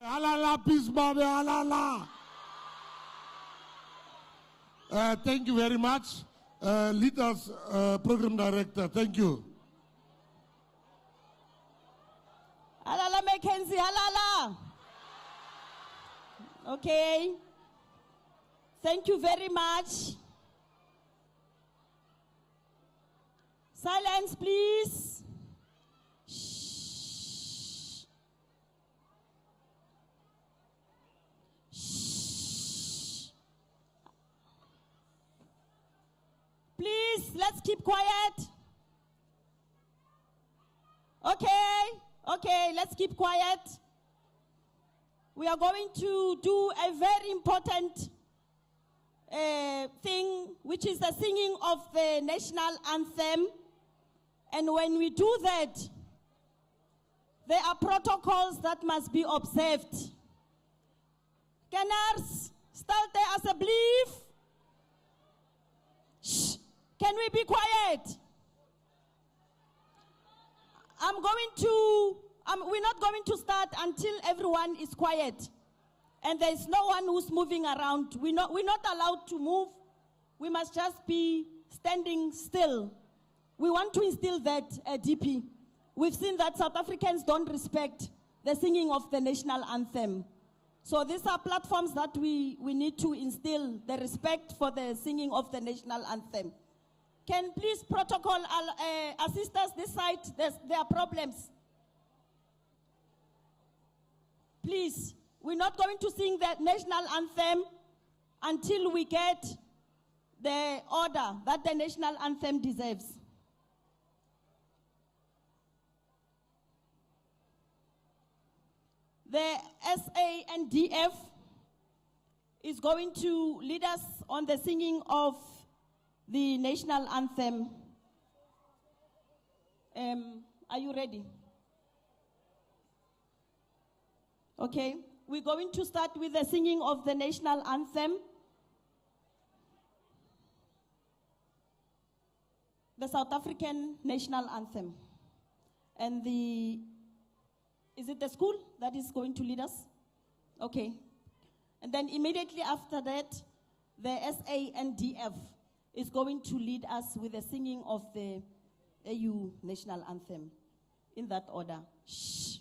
Halala, peace, baby, halala. Thank you very much. Lead us, Program Director. Thank you. Halala, Mackenzie, halala. Okay. Thank you very much. Silence, please. Shh. Shh. Please, let's keep quiet. Okay, let's keep quiet. We are going to do a very important thing, which is the singing of the national anthem. And when we do that, there are protocols that must be observed. Kenners, start there as a belief. Shh. Can we be quiet? We're not going to start until everyone is quiet. And there is no one who's moving around. We're not allowed to move. We must just be standing still. We want to instill that, DP. We've seen that South Africans don't respect the singing of the national anthem. So these are platforms that we need to instill the respect for the singing of the national anthem. Can please protocol assist us this side? There are problems. Please, we're not going to sing the national anthem until we get the order that the national anthem deserves. The SANDF is going to lead us on the singing of the national anthem. Are you ready? Okay, we're going to start with the singing of the national anthem. The South African national anthem. And is it the school that is going to lead us? Okay. And then immediately after that, the SANDF is going to lead us with the singing of the AU national anthem. In that order. Shh.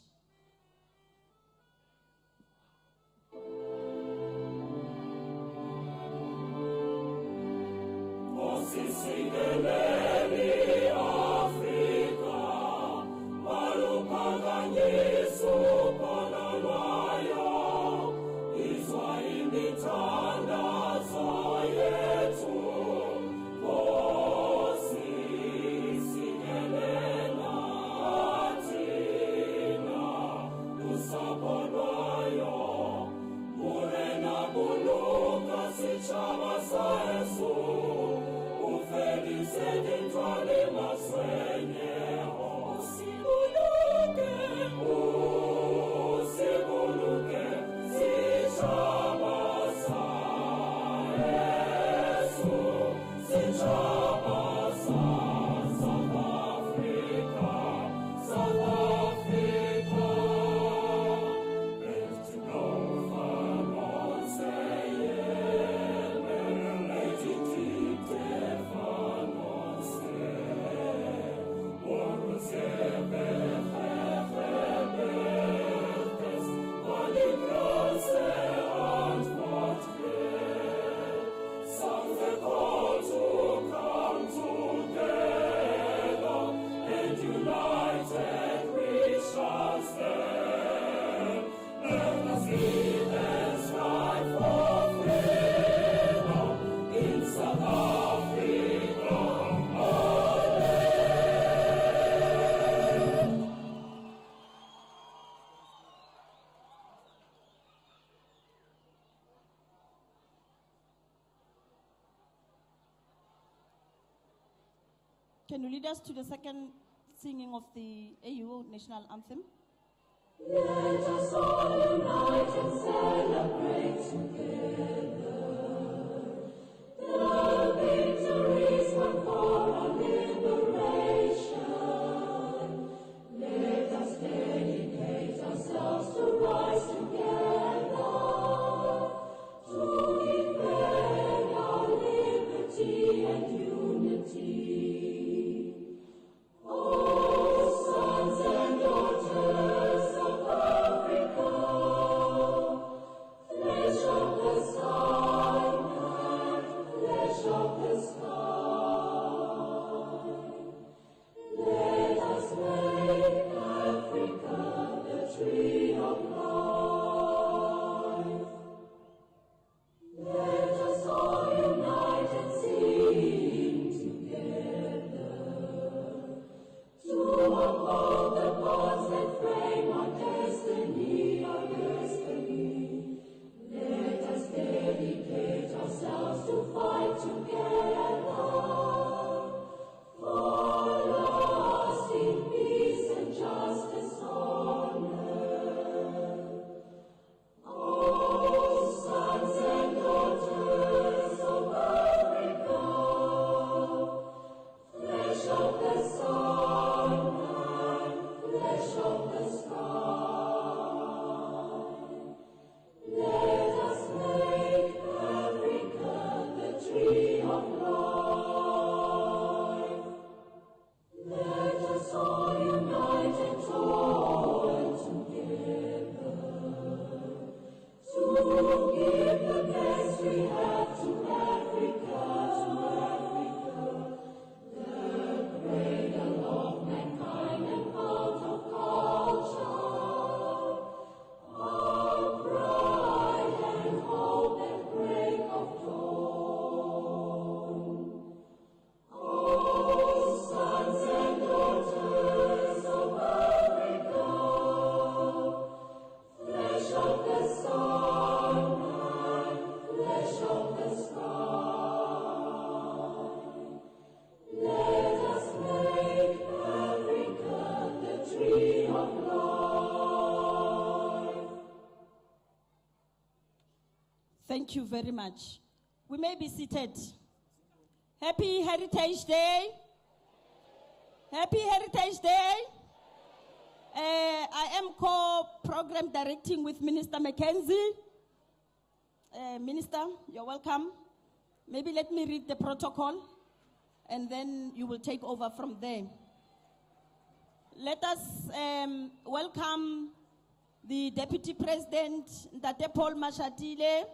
Can you lead us to the second singing of the AU national anthem? Let us all unite and celebrate together the victories won for our liberation. Let us dedicate ourselves to rise together. to fight together for lasting peace and justice on earth. Oh, sons and daughters of Africa, flesh of the sun and flesh of the sky, let us make Africa the tree of life. Let us all unite and toil together to give the best we have to Africa, the cradle of mankind and fount of culture, our pride and hope and break of dawn. Oh, sons and daughters of Africa, flesh of the sun and flesh of the sky, let us make Africa the tree of life. Thank you very much. We may be seated. Happy Heritage Day. Happy Heritage Day. I am co-program directing with Minister Mackenzie. Minister, you're welcome. Maybe let me read the protocol and then you will take over from there. Let us welcome the Deputy President, Ntate Paul Mashatile,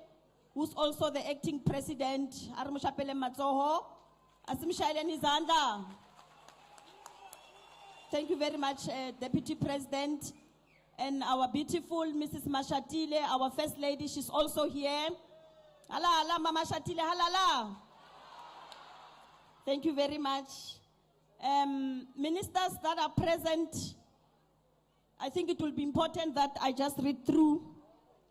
who's also the acting president, Mushatile Matsoho. Asimshaileni Zanda. Thank you very much, Deputy President. And our beautiful Mrs. Mashatile, our First Lady, she's also here. Hala, hala, Mama Mashatile, halala. Thank you very much. Ministers that are present, I think it will be important that I just read through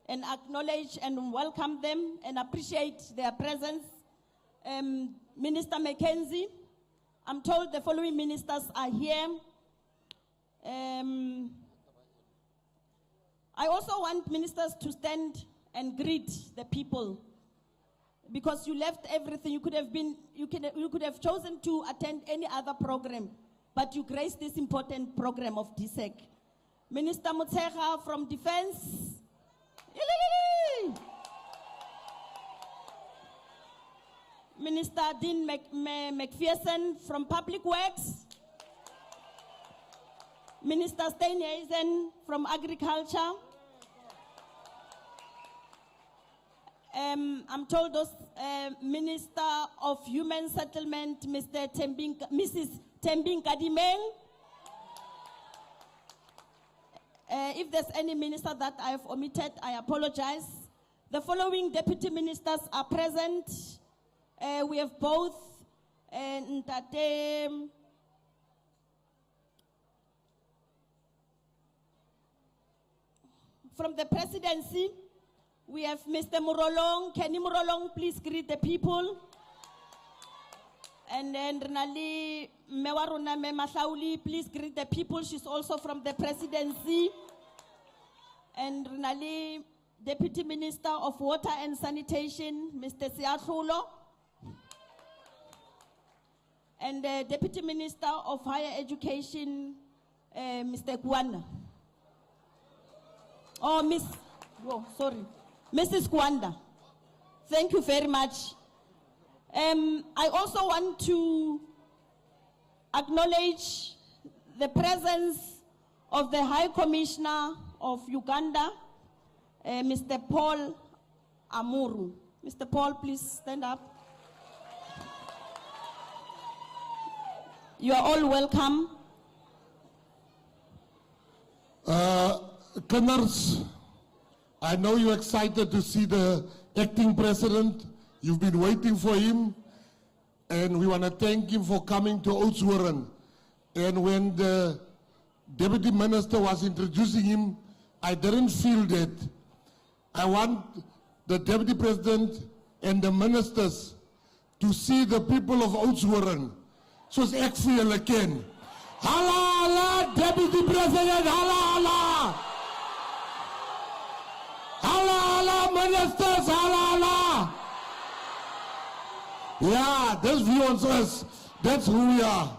and acknowledge and welcome them and appreciate their presence. Minister Mackenzie, I'm told the following ministers are here. I also want ministers to stand and greet the people because you left everything. You could have chosen to attend any other program, but you graced this important program of DSEC. Minister Mutseha from Defense. Minister Dean McPherson from Public Works. Minister Steinheisen from Agriculture. I'm told those Minister of Human Settlement, Mrs. Tembing Kadimeng. If there's any minister that I have omitted, I apologize. The following deputy ministers are present. We have both Ntate from the Presidency. We have Mr. Murolong. Kenny Murolong, please greet the people. And then Renali Mewaruna Masauli, please greet the people. She's also from the Presidency. And Renali, Deputy Minister of Water and Sanitation, Mr. Siathulo. And the Deputy Minister of Higher Education, Mr. Kwanda. Oh, Mrs. Kwanda. Thank you very much. I also want to acknowledge the presence of the High Commissioner of Uganda, Mr. Paul Amuru. Mr. Paul, please stand up. You are all welcome. Kenners, I know you're excited to see the acting president. You've been waiting for him, and we want to thank him for coming to Oudshoorn. And when the deputy minister was introducing him, I didn't feel that. I want the deputy president and the ministers to see the people of Oudshoorn, soos ek vir julle ken. Hala, hala, Deputy President, hala, hala. Hala, hala, ministers, hala, hala. Yeah, that's view on us. That's who we are.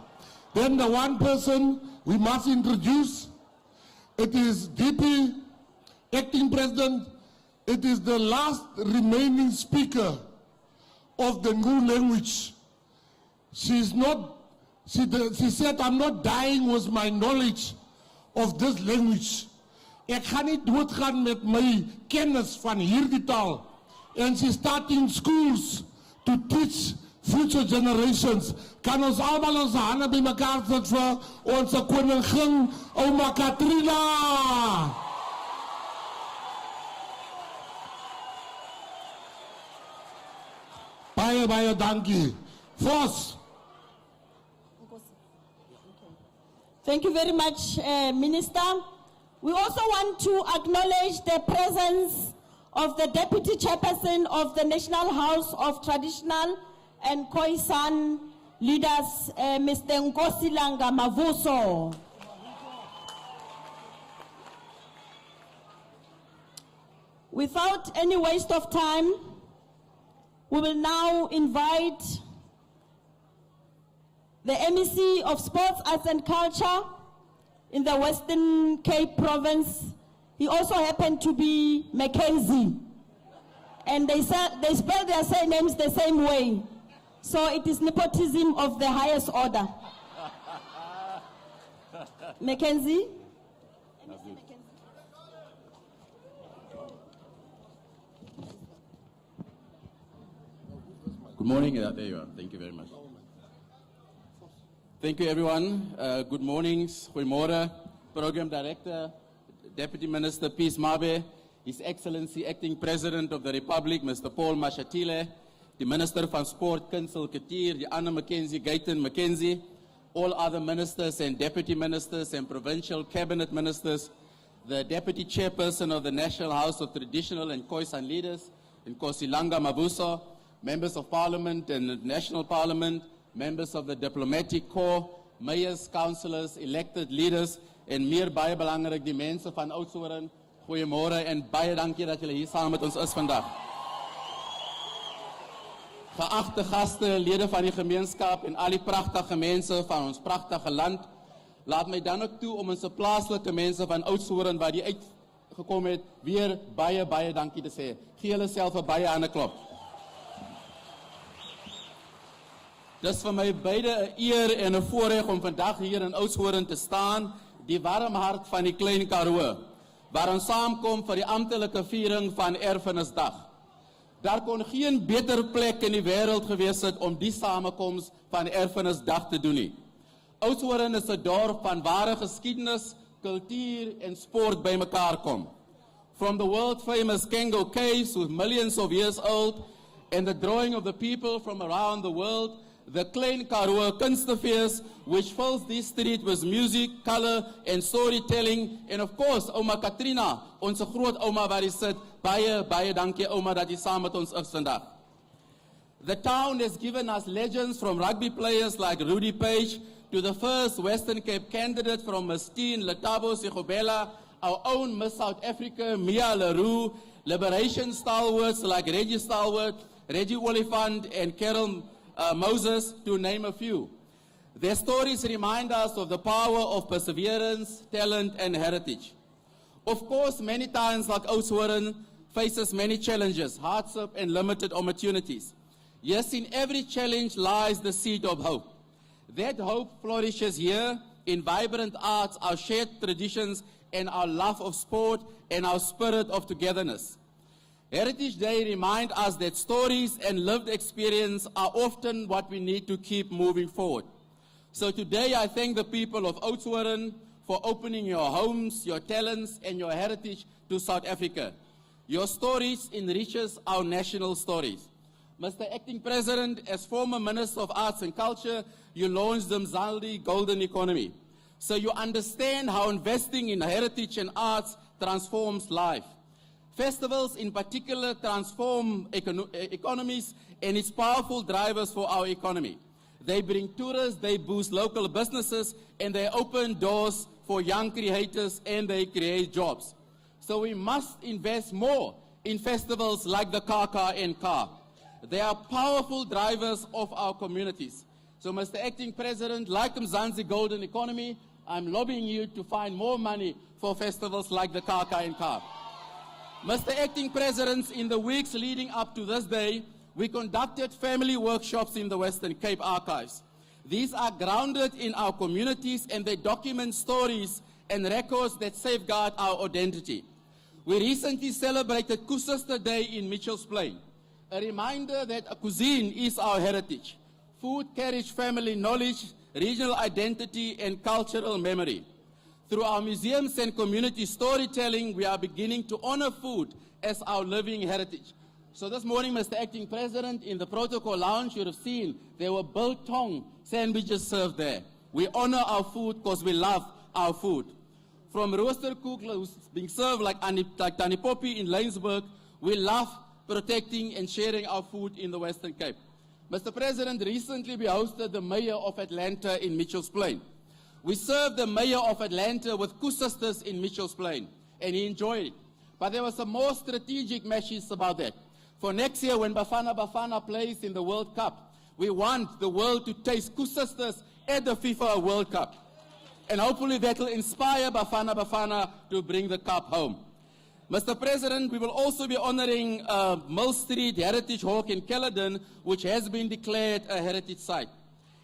Then the one person we must introduce, it is DP, Acting President. It is the last remaining speaker of the new language. She said, I'm not dying with my knowledge of this language. Ek gaan nie doodgaan met my kennis van hierdie taal. And she's starting schools to teach future generations. Kan ons allemaal onze handen bij mekaar sit vir onze koningin, Oma Katrina. Baie, baie dankie. Vos. Thank you very much, Minister. We also want to acknowledge the presence of the Deputy Chairperson of the National House of Traditional and Khoisan Leaders, Mr. Nkosilanga Mavuso. Without any waste of time, we will now invite the MEC of Sports, Arts and Culture in the Western Cape Province. He also happened to be Mackenzie. And they spell their surnames the same way. So it is nepotism of the highest order. Mackenzie? Good morning. There you are. Thank you very much. Thank you, everyone. Good mornings. Goeiemorgen. Program Director, Deputy Minister Peace Mabe, His Excellency Acting President of the Republic, Mr. Paul Mashatile, the Minister van Sport, Kunsel Katir, the Anna Mackenzie, Gayton Mackenzie, all other ministers and deputy ministers and provincial cabinet ministers, the Deputy Chairperson of the National House of Traditional and Khoisan Leaders, Nkosilanga Mavuso, members of Parliament and the National Parliament, members of the Diplomatic Corps, mayors, councillors, elected leaders, en meer baie belangrik die mense van Oudshoorn. Goeiemôre en baie dankie dat julle hier saam met ons is vandag. Geagte gaste, lede van die gemeenskap en al die pragtige mense van ons pragtige land, laat my dan ook toe om ons plaaslike mense van Oudshoorn wat die uitgekom het, weer baie dankie te sê. Gee julle self 'n baie hande klop. Dis vir my beide 'n eer en 'n voorreg om vandag hier in Oudshoorn te staan, die warm hart van die Klein Karoo, waar ons saamkom vir die amptelike viering van Erfenisdag. Daar kon geen beter plek in die wêreld gewees het om die samekoms van Erfenisdag te doen nie. Oudshoorn is 'n dorp van ware geskiedenis, kultuur en sport bymekaar kom. From the world famous Kango Caves with millions of years old and the drawing of the people from around the world, the Klein Karoo Kunstefees, which fills this street with music, color, and storytelling, and of course, Oma Katrina, onze groot oma waar hy sit, baie dankie oma dat jy saam met ons is vandag. The town has given us legends from rugby players like Rudy Page to the first Western Cape candidate from Mastine, Letabo Sigobela, our own Miss South Africa, Mia Leroux, liberation stalwarts like Reggie Stalwart, Reggie Oliphant, and Carol Moses, to name a few. Their stories remind us of the power of perseverance, talent, and heritage. Of course, many times like Oudshoorn faces many challenges, hardship, and limited opportunities. Yes, in every challenge lies the seed of hope. That hope flourishes here in vibrant arts, our shared traditions, and our love of sport, and our spirit of togetherness. Heritage Day reminds us that stories and lived experience are often what we need to keep moving forward. So today I thank the people of Oudshoorn for opening your homes, your talents, and your heritage to South Africa. Your stories enriches our national stories. Mr. Acting President, as former Minister of Arts and Culture, you launched the Mzaldi Golden Economy. So you understand how investing in heritage and arts transforms life. Festivals in particular transform economies and it's powerful drivers for our economy. They bring tourists, they boost local businesses, and they open doors for young creators and they create jobs. So we must invest more in festivals like the Kaka and Ka. They are powerful drivers of our communities. So Mr. Acting President, like Mzansi Golden Economy, I'm lobbying you to find more money for festivals like the Kaka and Ka. Mr. Acting President, in the weeks leading up to this day, we conducted family workshops in the Western Cape Archives. These are grounded in our communities and they document stories and records that safeguard our identity. We recently celebrated Kusista Day in Mitchell's Plain, a reminder that a cuisine is our heritage. Food carries family knowledge, regional identity, and cultural memory. Through our museums and community storytelling, we are beginning to honor food as our living heritage. So this morning, Mr. Acting President, in the protocol lounge, you have seen there were biltong sandwiches served there. We honor our food because we love our food. From roosterkoek, who's being served like Tani Poppy in Laingsburg, we love protecting and sharing our food in the Western Cape. Mr. President, recently we hosted the mayor of Atlanta in Mitchell's Plain. We served the mayor of Atlanta with Kusistas in Mitchell's Plain, and he enjoyed it. But there were some more strategic measures about that. For next year, when Bafana Bafana plays in the World Cup, we want the world to taste Kusistas at the FIFA World Cup. And hopefully that will inspire Bafana Bafana to bring the cup home. Mr. President, we will also be honoring Mill Street Heritage Hawk in Caledon, which has been declared a heritage site.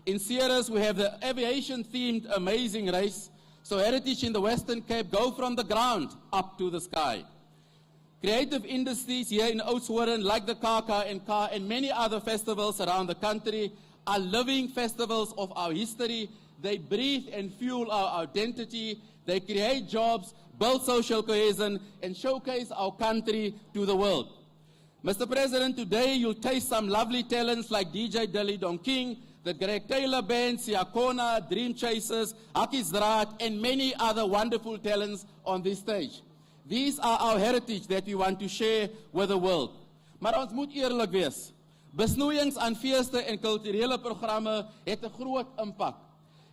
In Sierras, we have the aviation-themed amazing race. So heritage in the Western Cape go from the ground up to the sky. Creative industries here in Oudshoorn, like the Kaka and Ka and many other festivals around the country, are living festivals of our history. They breathe and fuel our identity. They create jobs, build social cohesion, and showcase our country to the world. Mr. President, today you'll taste some lovely talents like DJ Dilly Don King, the Greg Taylor Band, Siakona, Dream Chasers, Hakkies Draad, and many other wonderful talents on this stage. These are our heritage that we want to share with the world. Maar ons moet eerlik wees. Besnoeiings aan feeste en kulturele programme het 'n groot impak.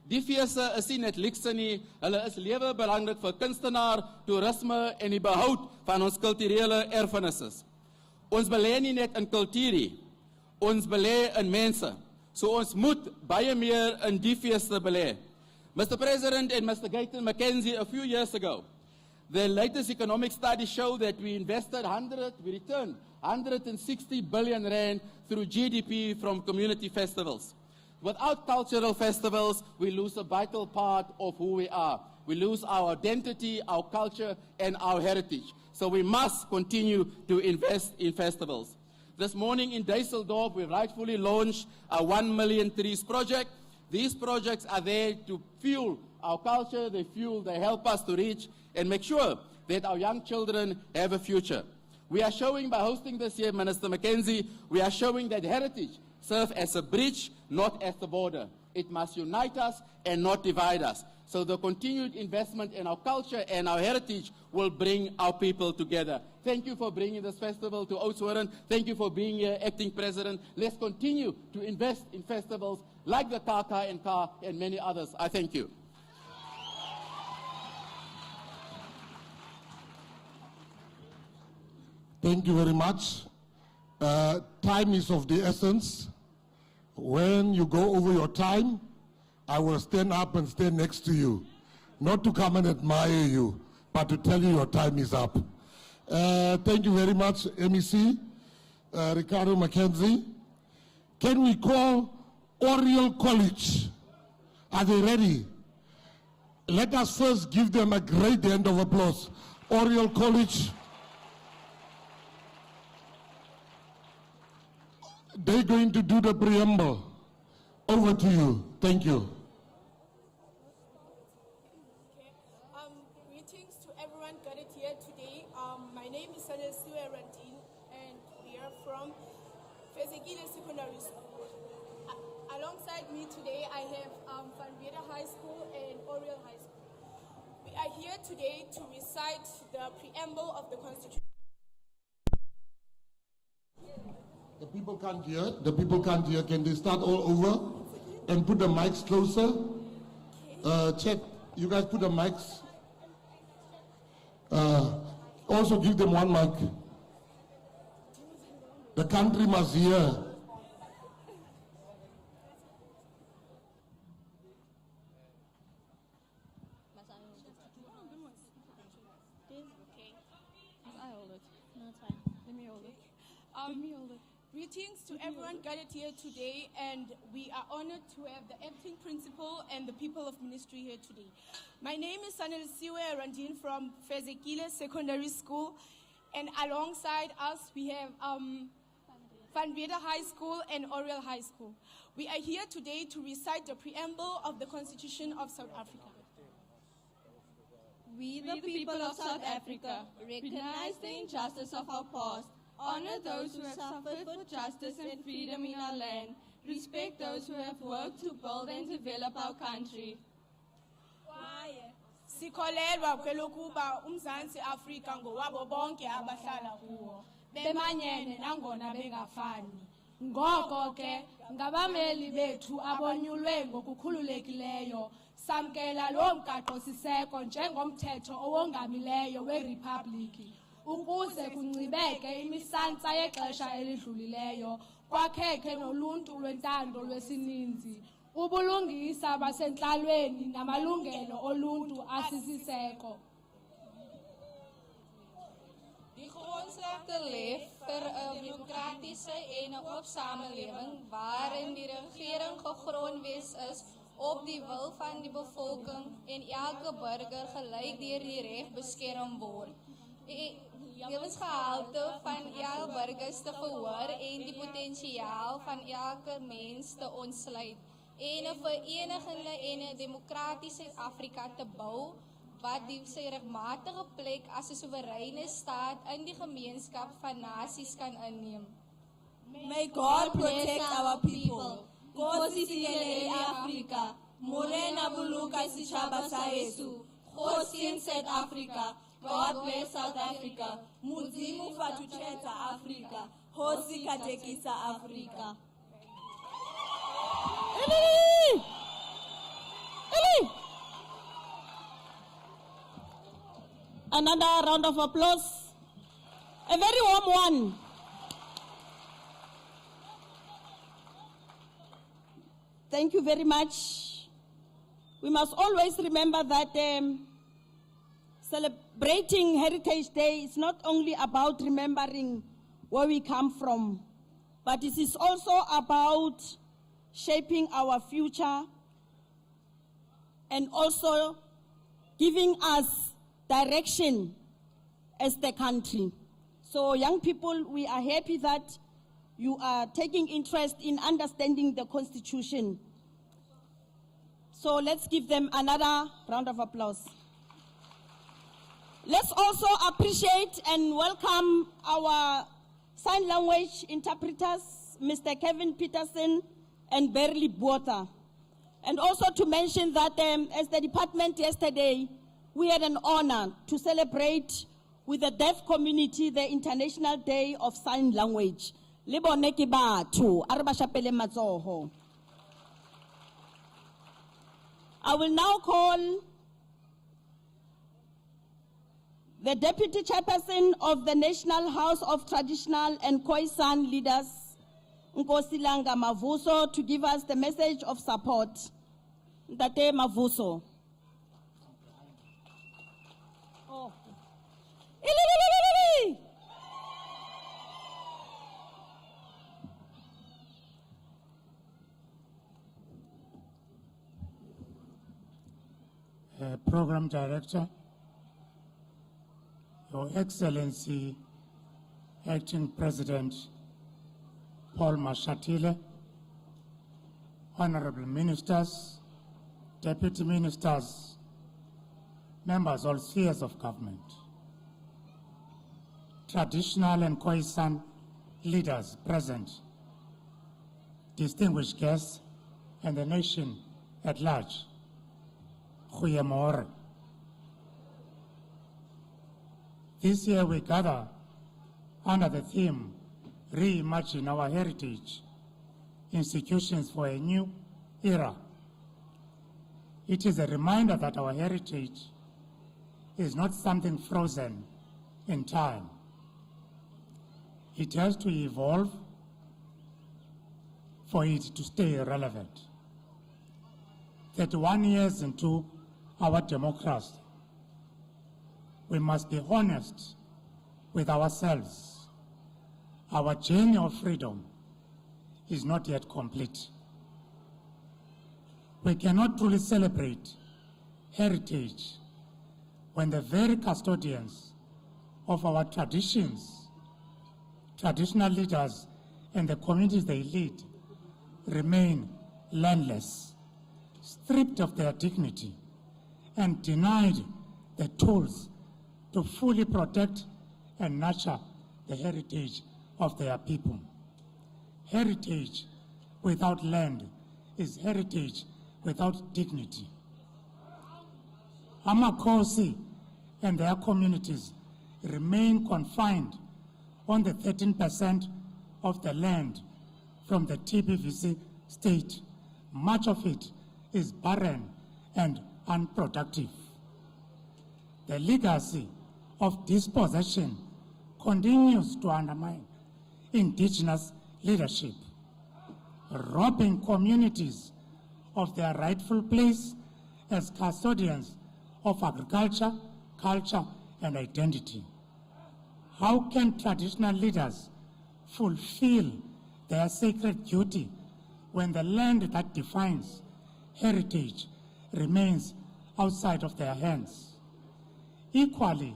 Die feeste is nie net luxe nie, hulle is lewe belangrik vir kunstenaar, toerisme en die behoud van ons kulturele erfenisse. Ons belê nie net in kultuur nie, ons belê in mense. So ons moet baie meer in die feeste belê. Mr. President and Mr. Gayton McKenzie, a few years ago, the latest economic studies show that we returned 160 billion rand through GDP from community festivals. Without cultural festivals, we lose a vital part of who we are. We lose our identity, our culture, and our heritage. So we must continue to invest in festivals. This morning in Düsseldorf, we rightfully launched a 1 million trees project. These projects are there to fuel our culture, they help us to reach and make sure that our young children have a future. We are showing by hosting this year, Minister McKenzie, we are showing that heritage serves as a bridge, not as a border. It must unite us and not divide us. So the continued investment in our culture and our heritage will bring our people together. Thank you for bringing this festival to Oudshoorn. Thank you for being here, Acting President. Let's continue to invest in festivals like the Kaka and Ka and many others. I thank you. Thank you very much. Time is of the essence. When you go over your time, I will stand up and stand next to you. Not to come and admire you, but to tell you your time is up. Thank you very much, MEC, Ricardo McKenzie. Can we call Oriel College? Are they ready? Let us first give them a great hand of applause. Oriel College. They're going to do the preamble. Over to you. Thank you. Greetings to everyone gathered here today. My name is Celestine Randin, and we are from Fezekile Secondary School. Alongside me today, I have Van Viera High School and Oriel High School. We are here today to recite the preamble of the Constitution. The people can't hear. The people can't hear. Can they start all over and put the mics closer? Check. You guys put the mics. Also give them one mic. The country must hear. Greetings to everyone gathered here today, and we are honored to have the acting principal and the people of ministry here today. My name is Ministerial from Fezekile Secondary School, and alongside us we have Van Veda High School and Oriel High School. We are here today to recite the preamble of the Constitution of South Africa. We, the people of South Africa, recognize the injustice of our past, honor those who have suffered for justice and freedom in our land, respect those who have worked to build and develop our country. Sikholelwa kwelokuba uMzansi Afrika ngowabo bonke abahlala kuwo bemanyene nangona bengafani. Ngoko ke ngabameli bethu abonyulwe ngokukhululekileyo samkela lo mgaqo siseko njengomthetho owongamileyo weRepublic ukuze kuncibeke imisantsa yexesha elidlulileyo kwakheke noluntu lwentando lwesininzi ubulungisa basentlalweni namalungelo oluntu asisiseko. Die grondslag te lef vir 'n demokratiese en 'n oop samelewing waarin die regering gegrondves is op die wil van die bevolking en elke burger gelyk deur die reg beskerm word. Lewensgehalte van elke burgers te verhoor en die potensiaal van elke mens te ontsluit en 'n verenigende en 'n demokratiese Afrika te bou wat sy regmatige plek as 'n soewereine staat in die gemeenskap van nasies kan inneem. May God protect our people. Nkosi sikelele Afrika. Morena buluka sitjhaba sa heso. Nkosi in South Africa. God bless South Africa. Muzimu fatuthetsa Africa. Hosi katekisa Africa. Another round of applause. A very warm one. Thank you very much. We must always remember that celebrating Heritage Day is not only about remembering where we come from, but it is also about shaping our future and also giving us direction as the country. So young people, we are happy that you are taking interest in understanding the Constitution. So let's give them another round of applause. Let's also appreciate and welcome our sign language interpreters, Mr. Kevin Peterson and Berly Bota. And also to mention that as the department yesterday, we had an honor to celebrate with the deaf community the International Day of Sign Language. I will now call the Deputy Chairperson of the National House of Traditional and Khoisan Leaders, Nkosilanga Mavuso, to give us the message of support. Ntate Mavuso. Oh. Program Director, Your Excellency, Acting President Paul Mashatile, Honorable Ministers, Deputy Ministers, members of all spheres of government, traditional and Khoisan leaders present, distinguished guests, and the nation at large. Goeiemorgen. This year we gather under the theme reimagine our heritage institutions for a new era. It is a reminder that our heritage is not something frozen in time. It has to evolve for it to stay relevant. 31 years into our democracy, we must be honest with ourselves. Our journey of freedom is not yet complete. We cannot truly celebrate heritage when the very custodians of our traditions, traditional leaders, and the communities they lead remain landless, stripped of their dignity, and denied the tools to fully protect and nurture the heritage of their people. Heritage without land is heritage without dignity. Amakhosi and their communities remain confined on the 13% of the land from the TBVC state. Much of it is barren and unproductive. The legacy of dispossession continues to undermine indigenous leadership, robbing communities of their rightful place as custodians of agriculture, culture, and identity. How can traditional leaders fulfill their sacred duty when the land that defines heritage remains outside of their hands? Equally,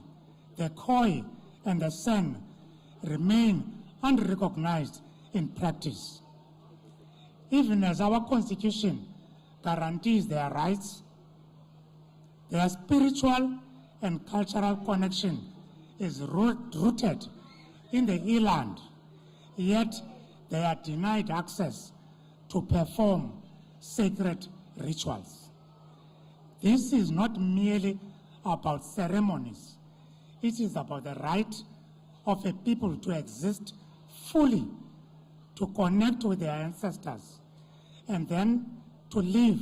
the Khoi and the San remain unrecognized in practice. Even as our Constitution guarantees their rights, their spiritual and cultural connection is rooted in the eland, yet they are denied access to perform sacred rituals. This is not merely about ceremonies. It is about the right of a people to exist fully, to connect with their ancestors, and then to live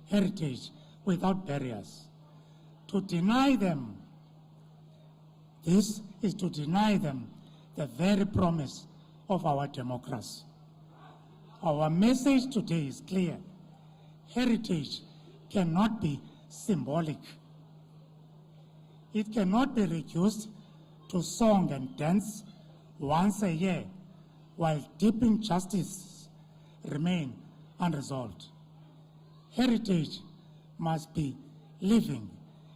heritage without barriers. To deny them this is to deny them the very promise of our democracy. Our message today is clear. Heritage cannot be symbolic. It cannot be reduced to song and dance once a year while deep injustices remain unresolved. Heritage must be living.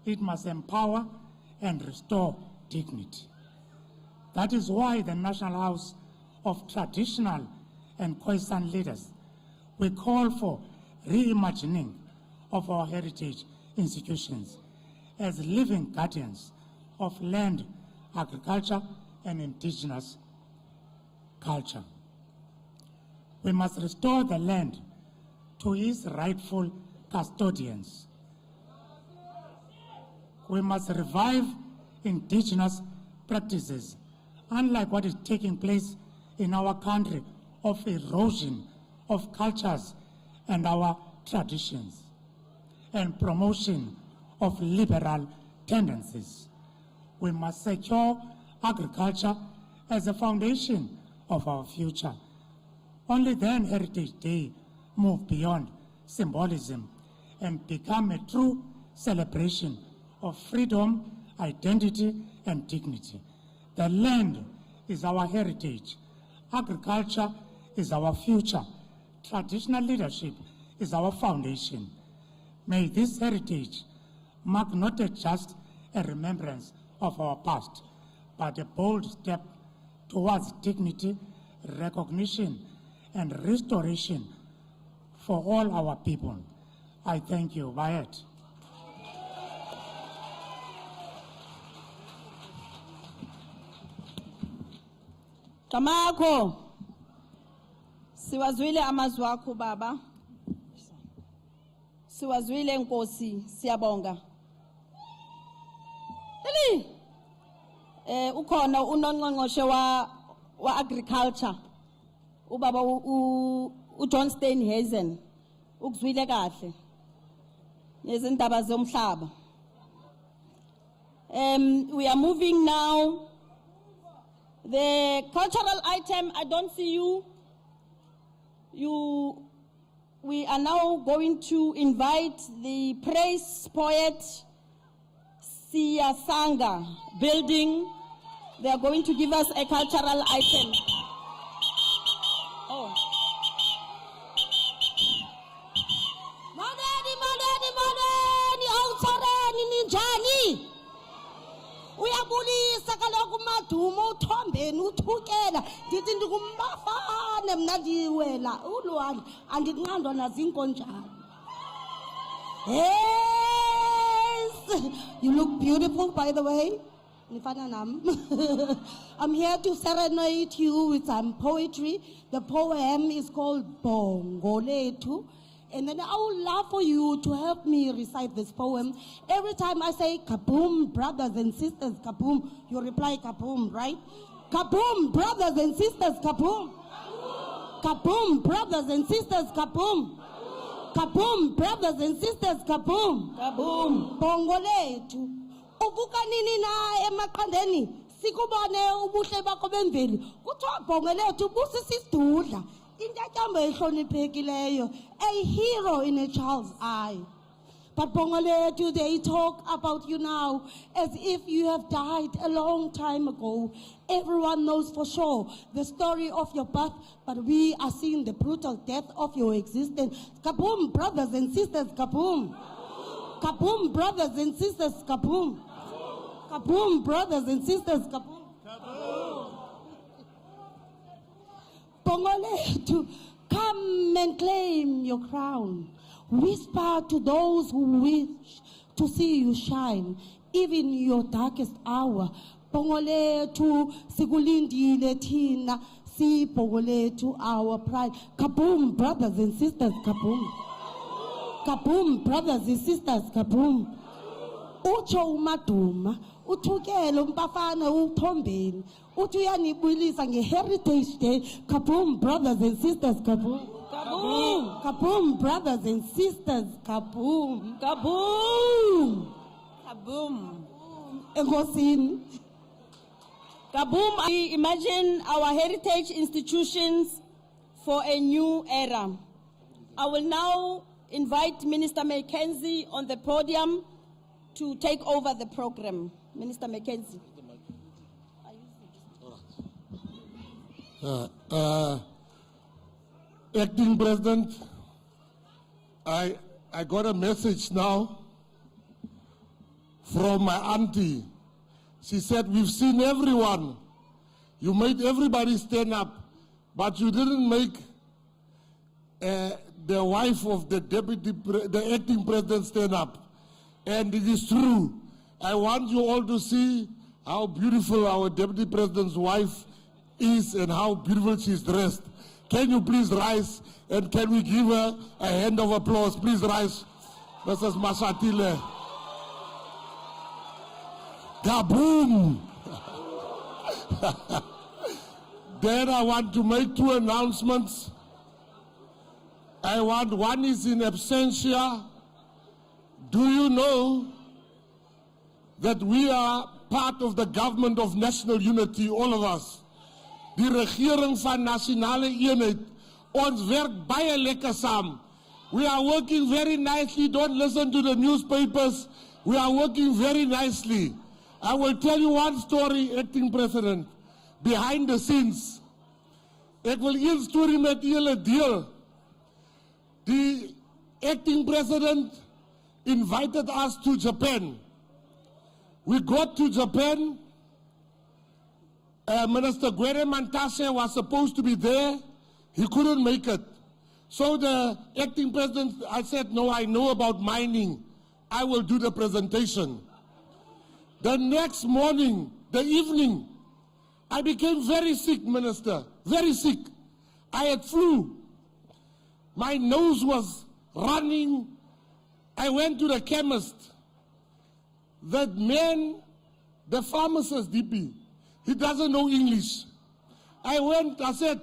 It must empower and restore dignity. That is why the National House of Traditional and Khoisan Leaders, we call for reimagining of our heritage institutions as living guardians of land, agriculture, and indigenous culture. We must restore the land to its rightful custodians. We must revive indigenous practices, unlike what is taking place in our country of erosion of cultures and our traditions, and promotion of liberal tendencies. We must secure agriculture as a foundation of our future. Only then Heritage Day move beyond symbolism and become a true celebration of freedom, identity, and dignity. The land is our heritage. Agriculture is our future. Traditional leadership is our foundation. May this heritage mark not just a remembrance of our past, but a bold step towards dignity, recognition, and restoration for all our people. I thank you. Bayet. Tamako, siwazwile amazwi akho baba. Siwazwile Nkosi, siyabonga. Ukhona unongqongqoshe wa agriculture ubaba John Steenhuisen ukuzwile kahle nezindaba zomhlaba. We are moving now. The cultural item, I don't see you. We are now going to invite the praise poet Sia Sanga building. They are going to give us a cultural item. Oh. Madeni, Oudshoorn, ninjani? Uyabulisa kaloku madumo uthombeni uthukela ndithi ndikumbafane mna ndiwela ulwandle andikunqandwa nazinkonjane. Yes, you look beautiful, by the way. Nifana nam. I'm here to serenade you with some poetry. The poem is called Bongo Lethu. And then I would love for you to help me recite this poem. Every time I say kaboom, brothers and sisters, kaboom, you reply kaboom, right? Kaboom, brothers and sisters, kaboom. Kaboom, brothers and sisters, kaboom. Kaboom, brothers and sisters, kaboom. Kaboom. Bongo lethu. Uvuka nini na emaqandeni sikubone ubuhle bakho bemveli. Kuthiwa bongo lethu busisidudla. A hero in a child's eye. But bongo lethu, they talk about you now as if you have died a long time ago. Everyone knows for sure the story of your birth, but we are seeing the brutal death of your existence. Kaboom, brothers and sisters, kaboom. Kaboom, brothers and sisters, kaboom. Kaboom, brothers and sisters, kaboom. Bongo lethu, come and claim your crown. Whisper to those who wish to see you shine, even in your darkest hour. Bongo lethu, sikulindile thina, si bongo lethu, our pride. Kaboom, brothers and sisters, kaboom. Kaboom, brothers and sisters, kaboom. Ucho umaduma, uthukele umpafana uthombeni. Uthi uyanibulisa nge-Heritage Day. Kaboom, brothers and sisters, kaboom. Kaboom. Kaboom, brothers and sisters, kaboom. Kaboom. Kaboom. Enkosini. Kaboom. We imagine our heritage institutions for a new era. I will now invite Minister Mackenzie on the podium to take over the program. Minister Mackenzie. Acting President, I got a message now from my auntie. She said, we've seen everyone. You made everybody stand up, but you didn't make the wife of the acting president stand up. And it is true. I want you all to see how beautiful our deputy president's wife is and how beautiful she's dressed. Can you please rise and can we give her a hand of applause? Please rise, Mrs. Mashatile. Kaboom! Then I want to make two announcements. One is in absentia. Do you know that we are part of the government of national unity, all of us? Die regering van nasionale eenheid, ons werk baie lekker saam. We are working very nicely. Don't listen to the newspapers. We are working very nicely. I will tell you one story, acting president, behind the scenes. Ek wil een story met julle deel. The acting president invited us to Japan. We got to Japan. Minister Gwere Mantashe was supposed to be there. He couldn't make it. So the acting president, I said, no, I know about mining. I will do the presentation. The next morning, the evening, I became very sick, Minister, very sick. I had flu. My nose was running. I went to the chemist. That man, the pharmacist, DP, he doesn't know English. I went, I said,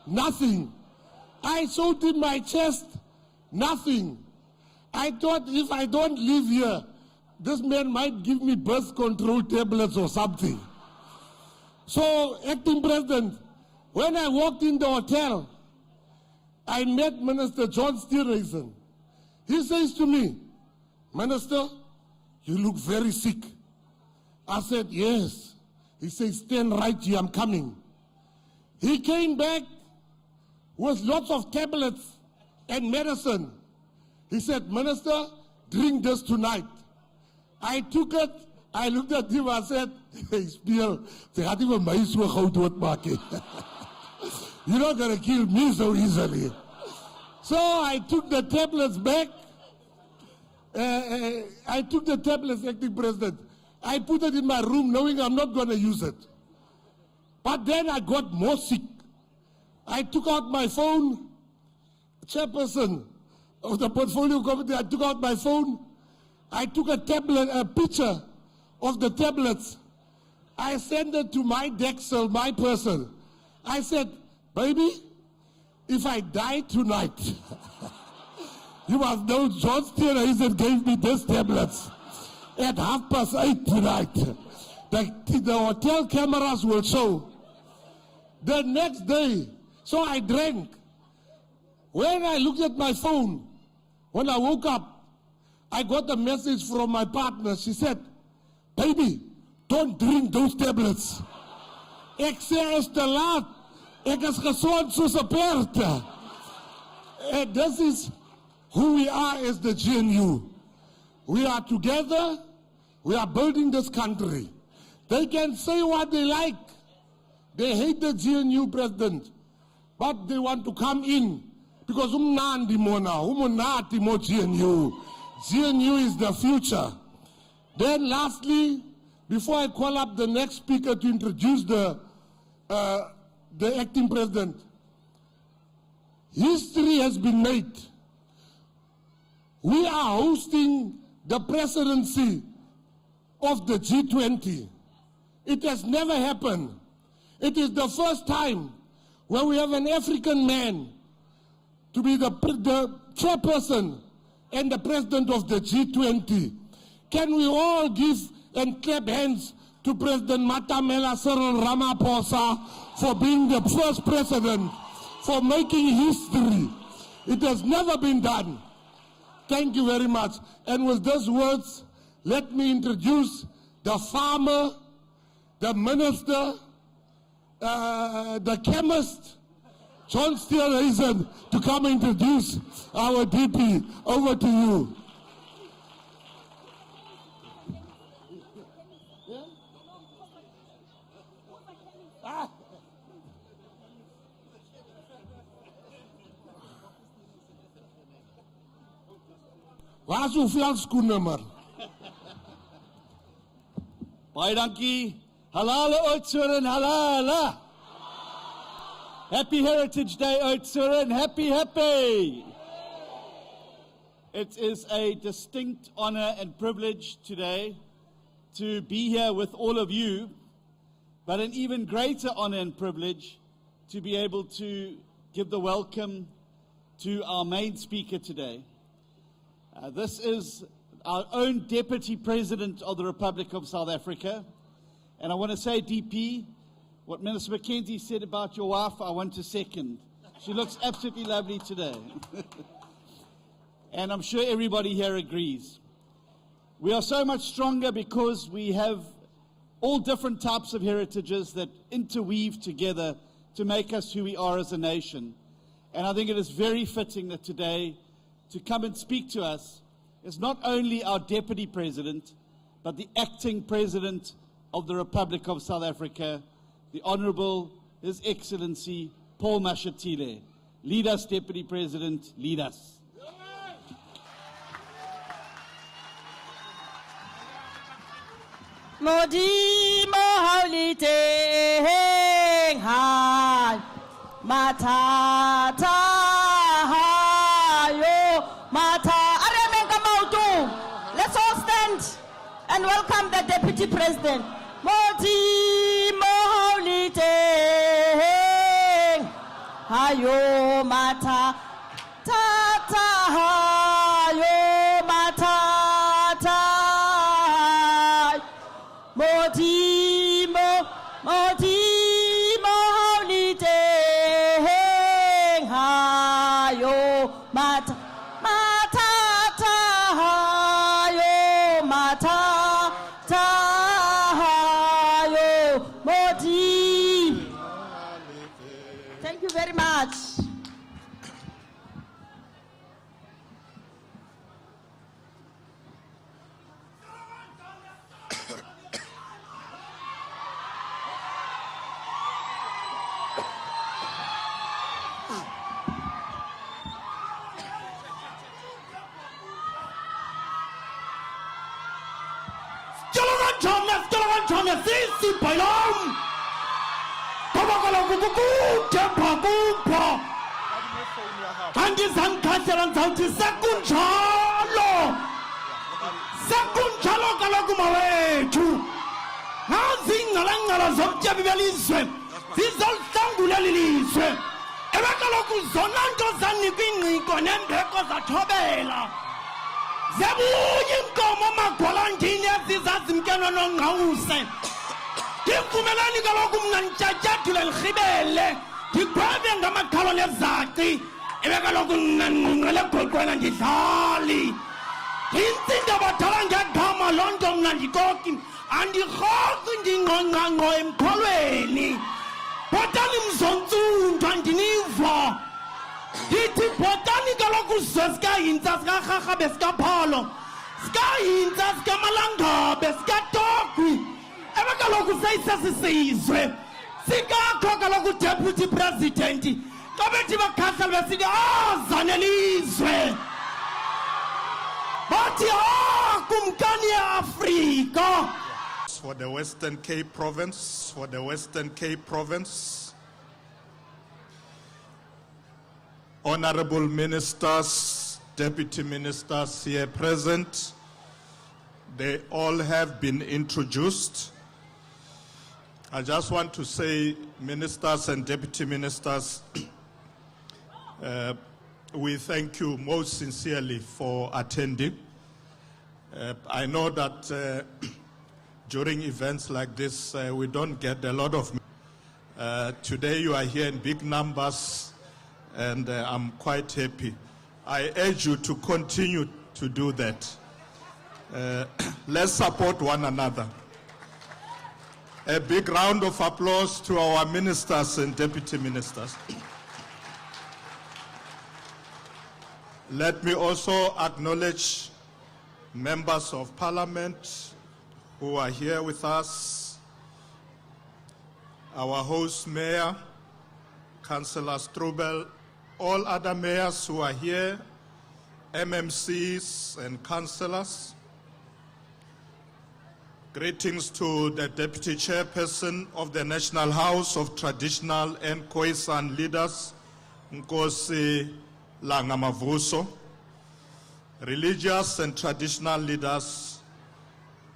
nothing. I showed him my chest, nothing. I thought if I don't live here, this man might give me birth control tablets or something. So, acting president, when I walked in the hotel, I met Minister John Steenhuisen. He says to me, Minister, you look very sick. I said, yes. He says, stand right here, I'm coming. He came back with lots of tablets and medicine. He said, Minister, drink this tonight. I took it, I looked at him, I said, hey, Spiel, you're not going to kill me so easily. So I took the tablets back. I took the tablets, acting president. I put it in my room knowing I'm not going to use it. But then I got more sick. I took out my phone, chairperson of the portfolio committee, I took out my phone. I took a picture of the tablets. I sent it to my Dexel, my person. I said, baby, if I die tonight, you must know John Steenhuisen gave me these tablets at 8:30 tonight. The hotel cameras will show. The next day, so I drank. When I looked at my phone, when I woke up, I got a message from my partner. She said, baby, don't drink those tablets. Ek sê is te laat. Ek is gesond soos 'n perd. And this is who we are as the GNU. We are together. We are building this country. They can say what they like. They hate the GNU president. But they want to come in. Because GNU is the future. Then lastly, before I call up the next speaker to introduce the acting president, history has been made. We are hosting the presidency of the G20. It has never happened. It is the first time where we have an African man to be the chairperson and the president of the G20. Can we all give and clap hands to President Matamela Cyril Ramaphosa for being the first president, for making history. It has never been done. Thank you very much. And with those words, let me introduce the farmer, the minister, the chemist, John Steenhuisen, to come introduce our DP. Over to you. Waar is uw velskoennummer? Baie dankie. Halala Oudshoorn, halala. Happy Heritage Day, Oudshoorn. Happy, happy. It is a distinct honor and privilege today to be here with all of you, but an even greater honor and privilege to be able to give the welcome to our main speaker today. This is our own Deputy President of the Republic of South Africa. And I want to say, DP, what Minister McKenzie said about your wife, I want to second. She looks absolutely lovely today. And I'm sure everybody here agrees. We are so much stronger because we have all different types of heritages that interweave together to make us who we are as a nation. And I think it is very fitting that today, to come and speak to us is not only our Deputy President, but the Acting President of the Republic of South Africa, the Honourable His Excellency Paul Mashatile. Lead us, Deputy President, lead us. Modimo haulite heng hai matata hayo mata aremenga mautu. Let's all stand and welcome the Deputy President. Moti Moholite Hayo Mata Tata Hayo Mata Ta Moti Moholite Hayo Mata Thank you very much. Ndivumelani kaloku mna ntyatyadule lirhibele ndikhwebe ngamakhala nezaqi ebe kaloku nqele goqwena ndidlali ndintsinto abadala ngegama loo nto mna ndikoki andirhoqi ndingqongqangqo emkholweni bhotani mzontsundu andiniva ndithi bhotani kaloku sikahintsa sikarharhabe sikaphalo sikahintsa sikamalangabe sikatogwi ebe kaloku seyisesisizwe sikakho kaloku Deputy President xa bethi bakhahlela besithi azanelizwe bathi kumkani yeAfrika. For the Western Cape Province, honorable ministers, deputy ministers here present, they all have been introduced. I just want to say, ministers and deputy ministers, we thank you most sincerely for attending. I know that during events like this, we don't get a lot of. Today you are here in big numbers, and I'm quite happy. I urge you to continue to do that. Let's support one another. A big round of applause to our ministers and deputy ministers. Let me also acknowledge members of parliament who are here with us, our host mayor, Councillor Strubel, all other mayors who are here, MMCs and councillors. Greetings to the Deputy Chairperson of the National House of Traditional and Khoisan Leaders, Nkosi Langamavuso, religious and traditional leaders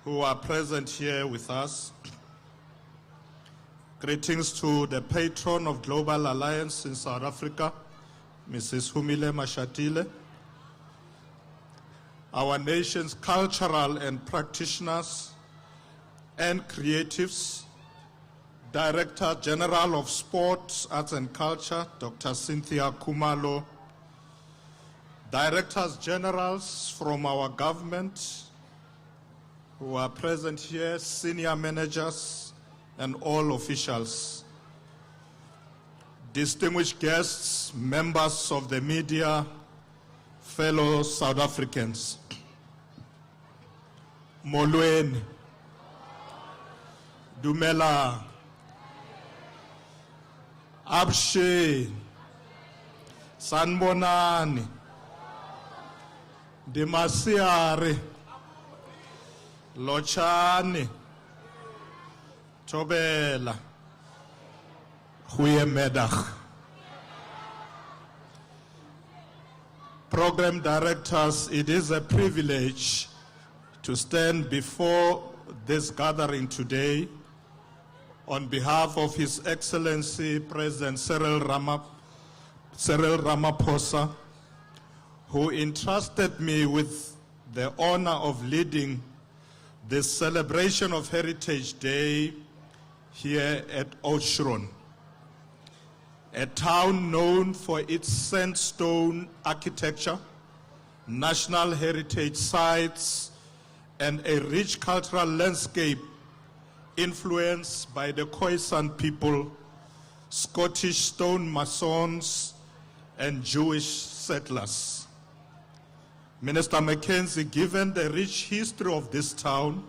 who are present here with us. Greetings to the patron of Global Alliance in South Africa, Mrs. Humile Mashatile, our nation's cultural and practitioners and creatives, Director General of Sports, Arts and Culture, Dr. Cynthia Kumalo, Directors Generals from our government who are present here, senior managers, and all officials, distinguished guests, members of the media, fellow South Africans. Molweni, Dumela, Abshe, Sanbonani, Demasiare, Lochani, Tobela, Huyemedach. Program directors, it is a privilege to stand before this gathering today on behalf of His Excellency President Cyril Ramaphosa, who entrusted me with the honor of leading this celebration of Heritage Day here at Oudshoorn, a town known for its sandstone architecture, national heritage sites, and a rich cultural landscape influenced by the Khoisan people, Scottish stone masons, and Jewish settlers. Minister Mackenzie, given the rich history of this town,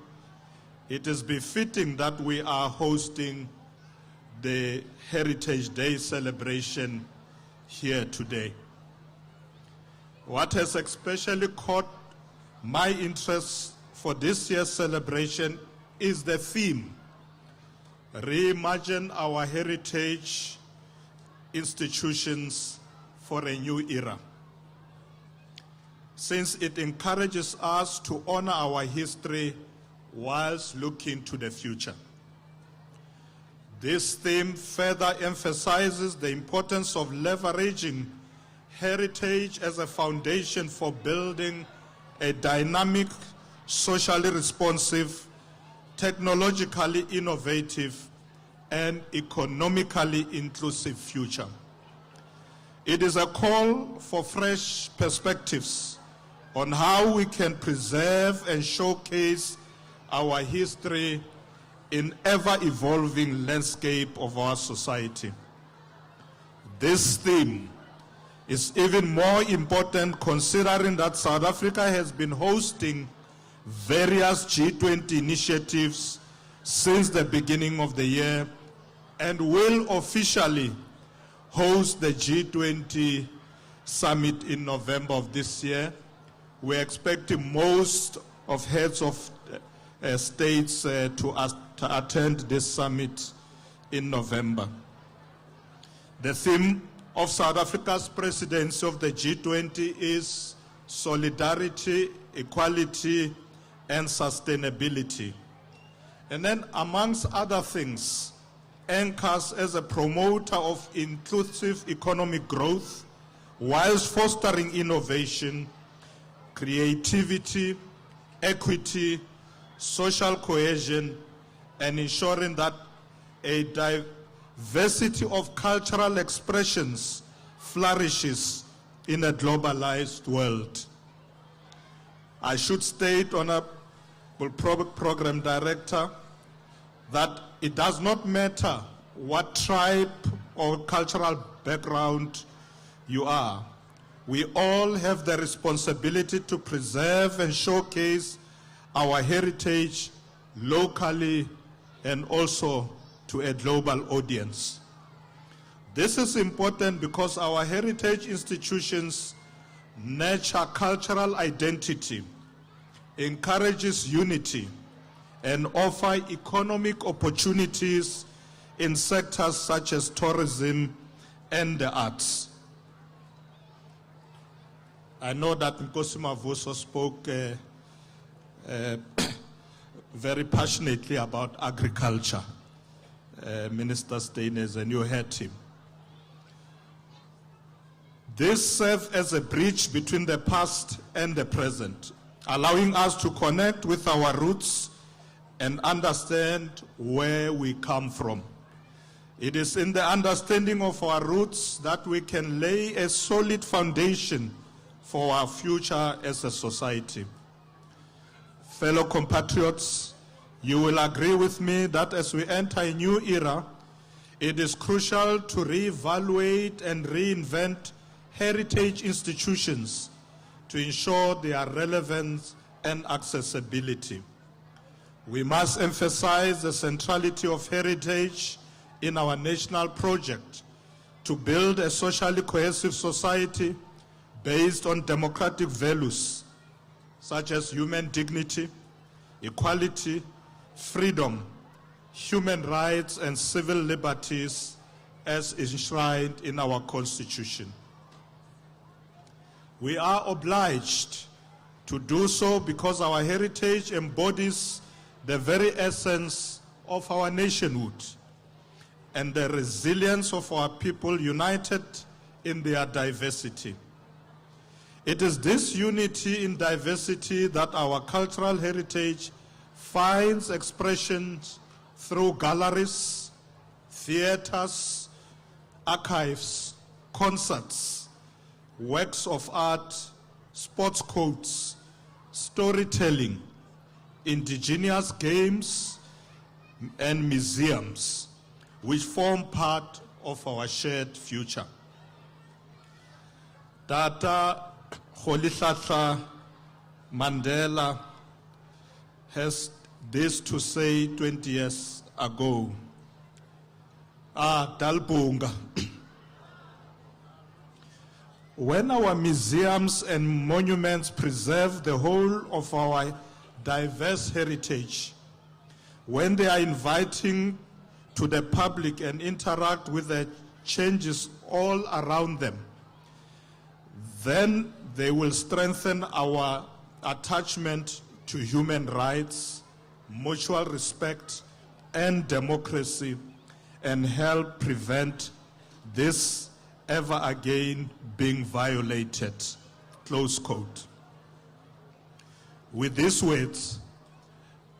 it is befitting that we are hosting the Heritage Day celebration here today. What has especially caught my interest for this year's celebration is the theme, Reimagine Our Heritage Institutions for a New Era, since it encourages us to honor our history whilst looking to the future. This theme further emphasizes the importance of leveraging heritage as a foundation for building a dynamic, socially responsive, technologically innovative, and economically inclusive future. It is a call for fresh perspectives on how we can preserve and showcase our history in ever-evolving landscape of our society. This theme is even more important considering that South Africa has been hosting various G20 initiatives since the beginning of the year and will officially host the G20 summit in November of this year. We're expecting most of heads of states to attend this summit in November. The theme of South Africa's presidency of the G20 is solidarity, equality, and sustainability. And then, amongst other things, anchors as a promoter of inclusive economic growth whilst fostering innovation, creativity, equity, social cohesion, and ensuring that a diversity of cultural expressions flourishes in a globalized world. I should state, Honorable Program Director, that it does not matter what tribe or cultural background you are. We all have the responsibility to preserve and showcase our heritage locally and also to a global audience. This is important because our heritage institutions nurture cultural identity, encourages unity, and offer economic opportunities in sectors such as tourism and the arts. I know that Nkosi Mavuso spoke very passionately about agriculture, Minister Staines, and you heard him. This serves as a bridge between the past and the present, allowing us to connect with our roots and understand where we come from. It is in the understanding of our roots that we can lay a solid foundation for our future as a society. Fellow compatriots, you will agree with me that as we enter a new era, it is crucial to reevaluate and reinvent heritage institutions to ensure their relevance and accessibility. We must emphasize the centrality of heritage in our national project to build a socially cohesive society based on democratic values such as human dignity, equality, freedom, human rights, and civil liberties as enshrined in our Constitution. We are obliged to do so because our heritage embodies the very essence of our nationhood and the resilience of our people united in their diversity. It is this unity in diversity that our cultural heritage finds expressions through galleries, theaters, archives, concerts, works of art, sports codes, storytelling, indigenous games, and museums, which form part of our shared future. Tata Rolihlahla Mandela has this to say 20 years ago. Dalbunga. When our museums and monuments preserve the whole of our diverse heritage, when they are inviting to the public and interact with the changes all around them, then they will strengthen our attachment to human rights, mutual respect, and democracy, and help prevent this ever again being violated. Close quote. With these words,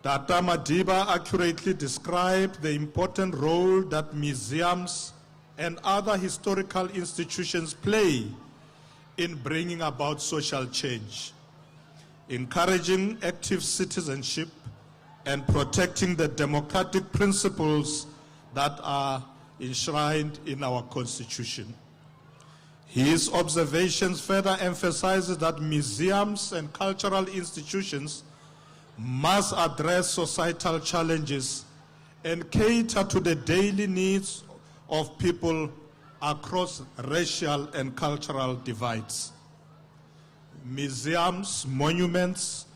Tata Madiba accurately described the important role that museums and other historical institutions play in bringing about social change, encouraging active citizenship, and protecting the democratic principles that are enshrined in our Constitution. His observations further emphasizes that museums and cultural institutions must address societal challenges and cater to the daily needs of people across racial and cultural divides. Museums, monuments,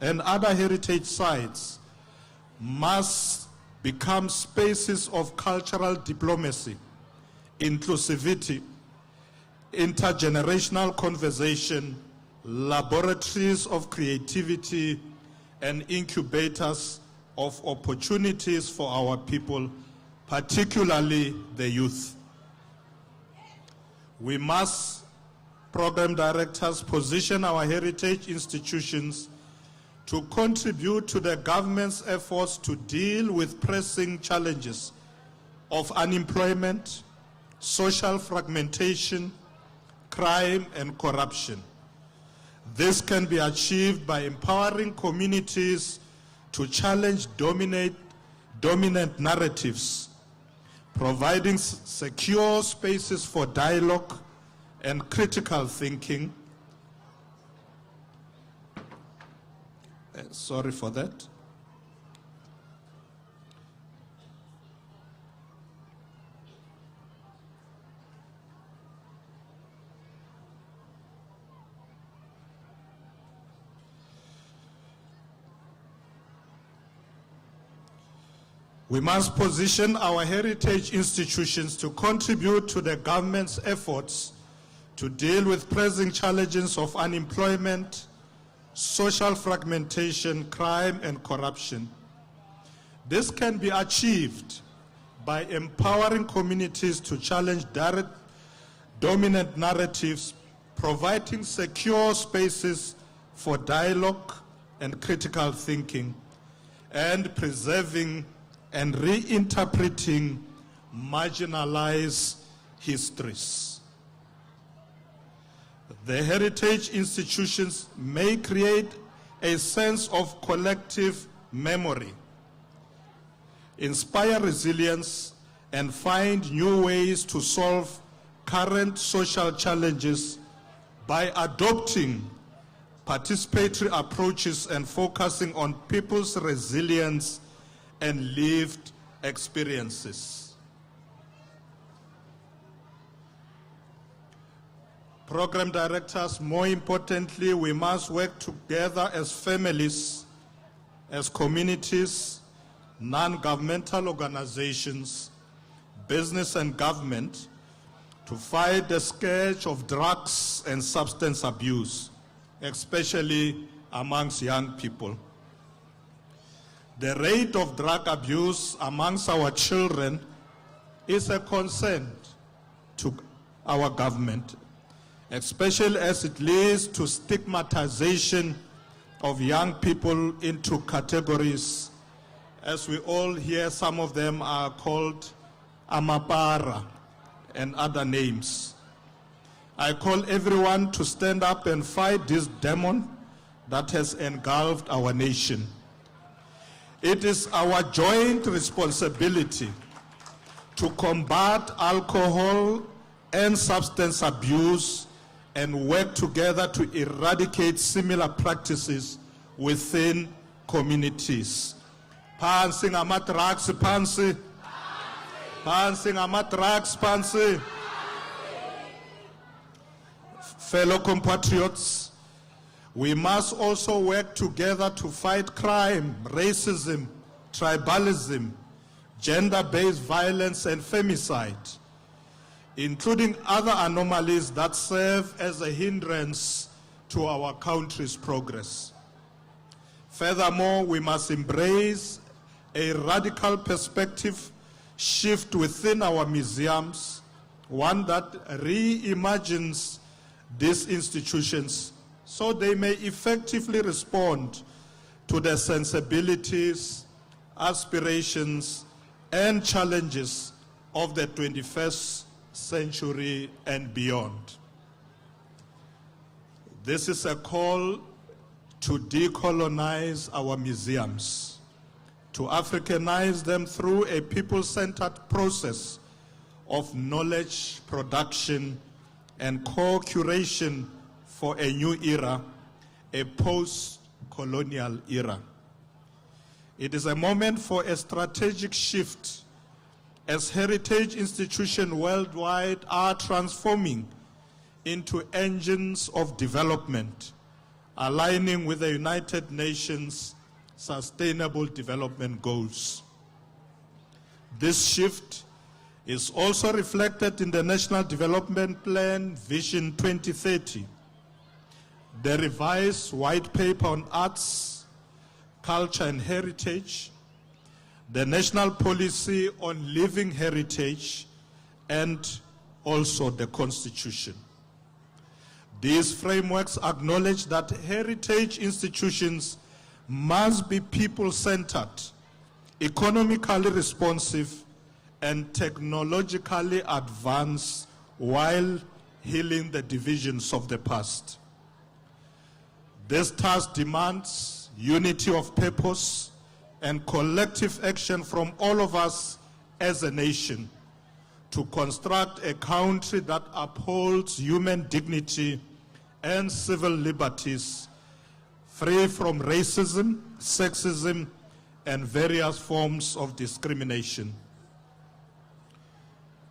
and other heritage sites must become spaces of cultural diplomacy, inclusivity, intergenerational conversation, laboratories of creativity, and incubators of opportunities for our people, particularly the youth. We must, program directors, position our heritage institutions to contribute to the government's efforts to deal with pressing challenges of unemployment, social fragmentation, crime, and corruption. This can be achieved by empowering communities to challenge dominant narratives, providing secure spaces for dialogue and critical thinking. Sorry for that. We must position our heritage institutions to contribute to the government's efforts to deal with pressing challenges of unemployment, social fragmentation, crime, and corruption. This can be achieved by empowering communities to challenge dominant narratives, providing secure spaces for dialogue and critical thinking, and preserving and reinterpreting marginalized histories. The heritage institutions may create a sense of collective memory, inspire resilience, and find new ways to solve current social challenges by adopting participatory approaches and focusing on people's resilience and lived experiences. Program directors, more importantly, we must work together as families, as communities, non-governmental organizations, business and government to fight the scourge of drugs and substance abuse, especially amongst young people. The rate of drug abuse amongst our children is a concern to our government, especially as it leads to stigmatization of young people into categories. As we all hear, some of them are called amapara and other names. I call everyone to stand up and fight this demon that has engulfed our nation. It is our joint responsibility to combat alcohol and substance abuse and work together to eradicate similar practices within communities. Phansi ngama-drugs, phansi. Phansi ngama-drugs, phansi. Fellow compatriots, we must also work together to fight crime, racism, tribalism, gender-based violence, and femicide, including other anomalies that serve as a hindrance to our country's progress. Furthermore, we must embrace a radical perspective shift within our museums, one that reimagines these institutions so they may effectively respond to the sensibilities, aspirations, and challenges of the 21st century and beyond. This is a call to decolonize our museums, to Africanize them through a people-centered process of knowledge production and co-curation for a new era, a post-colonial era. It is a moment for a strategic shift as heritage institutions worldwide are transforming into engines of development, aligning with the United Nations Sustainable Development Goals. This shift is also reflected in the National Development Plan Vision 2030, the revised white paper on arts, culture and heritage, the national policy on living heritage, and also the Constitution. These frameworks acknowledge that heritage institutions must be people-centered, economically responsive, and technologically advanced while healing the divisions of the past. This task demands unity of purpose and collective action from all of us as a nation to construct a country that upholds human dignity and civil liberties, free from racism, sexism, and various forms of discrimination.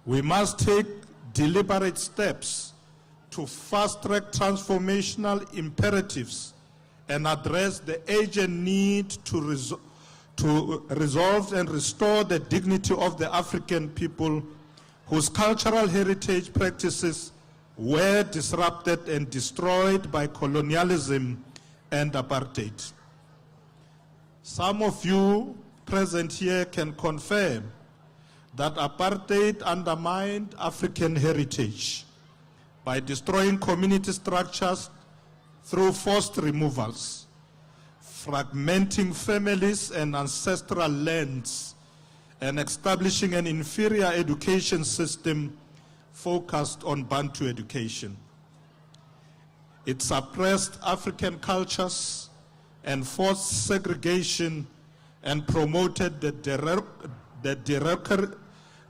We must take deliberate steps to fast-track transformational imperatives and address the urgent need to resolve and restore the dignity of the African people whose cultural heritage practices were disrupted and destroyed by colonialism and apartheid. Some of you present here can confirm that apartheid undermined African heritage by destroying community structures through forced removals, fragmenting families and ancestral lands, and establishing an inferior education system focused on Bantu education. It suppressed African cultures, enforced segregation, and promoted the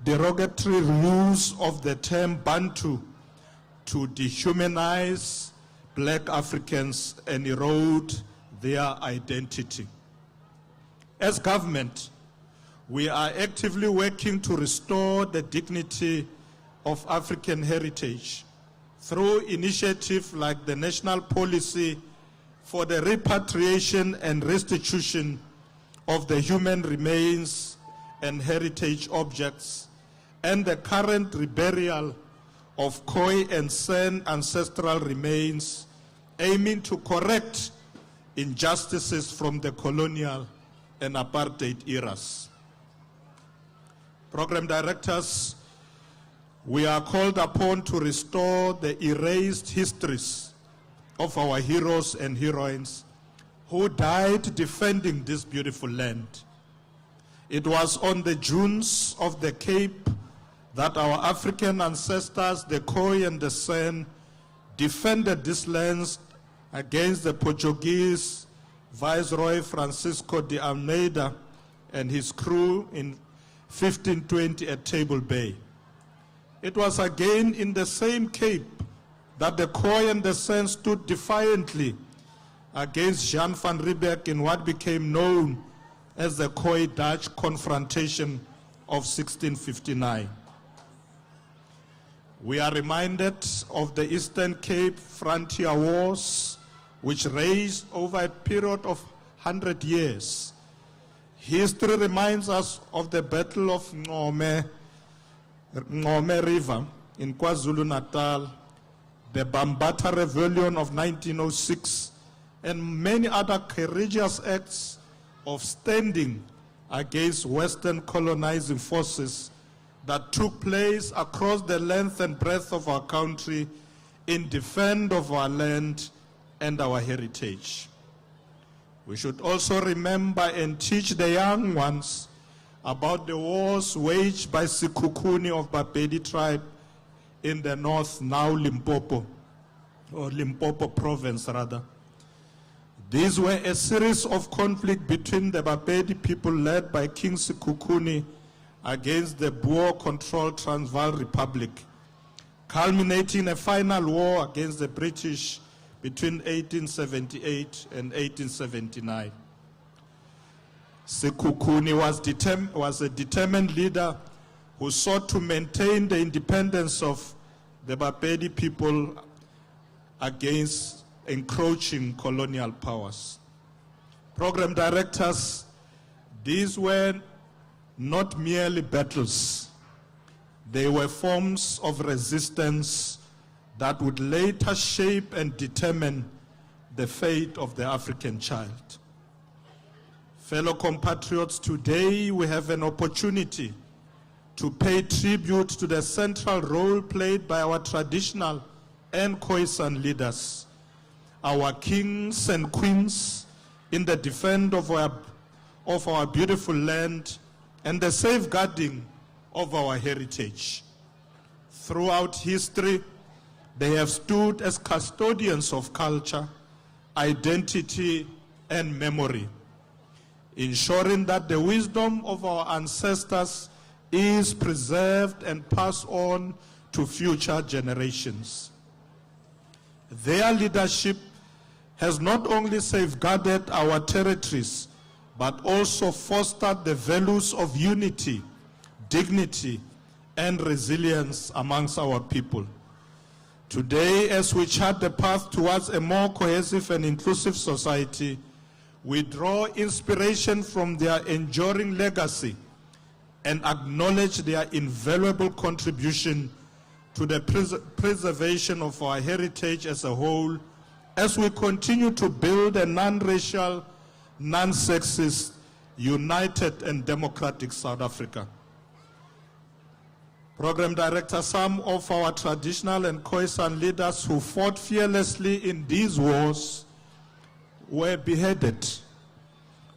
derogatory use of the term Bantu to dehumanize Black Africans and erode their identity. As government, we are actively working to restore the dignity of African heritage through initiatives like the National Policy for the Repatriation and Restitution of the Human Remains and Heritage Objects, and the current reburial of Khoi and San ancestral remains, aiming to correct injustices from the colonial and apartheid eras. Program directors, we are called upon to restore the erased histories of our heroes and heroines who died defending this beautiful land. It was on the dunes of the Cape that our African ancestors, the Khoi and the San, defended these lands against the Portuguese Viceroy Francisco de Almeida and his crew in 1520 at Table Bay. It was again in the same Cape that the Khoi and the San stood defiantly against Jan van Riebeeck in what became known as the Khoi-Dutch confrontation of 1659. We are reminded of the Eastern Cape Frontier Wars, which raged over a period of 100 years. History reminds us of the Battle of Ngome River in KwaZulu-Natal, the Bambata Rebellion of 1906, and many other courageous acts of standing against Western colonizing forces that took place across the length and breadth of our country in defense of our land and our heritage. We should also remember and teach the young ones about the wars waged by Sekhukhune of Bapedi tribe in the north, now Limpopo, or Limpopo province rather. These were a series of conflicts between the Bapedi people led by King Sekhukhune against the Boer-controlled Transvaal Republic, culminating in a final war against the British between 1878 and 1879. Sekhukhune was a determined leader who sought to maintain the independence of the Bapedi people against encroaching colonial powers. Program directors, these were not merely battles. They were forms of resistance that would later shape and determine the fate of the African child. Fellow compatriots, today we have an opportunity to pay tribute to the central role played by our traditional and Khoisan leaders, our kings and queens in the defense of our beautiful land and the safeguarding of our heritage. Throughout history, they have stood as custodians of culture, identity, and memory, ensuring that the wisdom of our ancestors is preserved and passed on to future generations. Their leadership has not only safeguarded our territories, but also fostered the values of unity, dignity, and resilience amongst our people. Today, as we chart the path towards a more cohesive and inclusive society, we draw inspiration from their enduring legacy and acknowledge their invaluable contribution to the preservation of our heritage as a whole, as we continue to build a non-racial, non-sexist, united and democratic South Africa. Program Director, some of our traditional and Khoisan leaders who fought fearlessly in these wars were beheaded.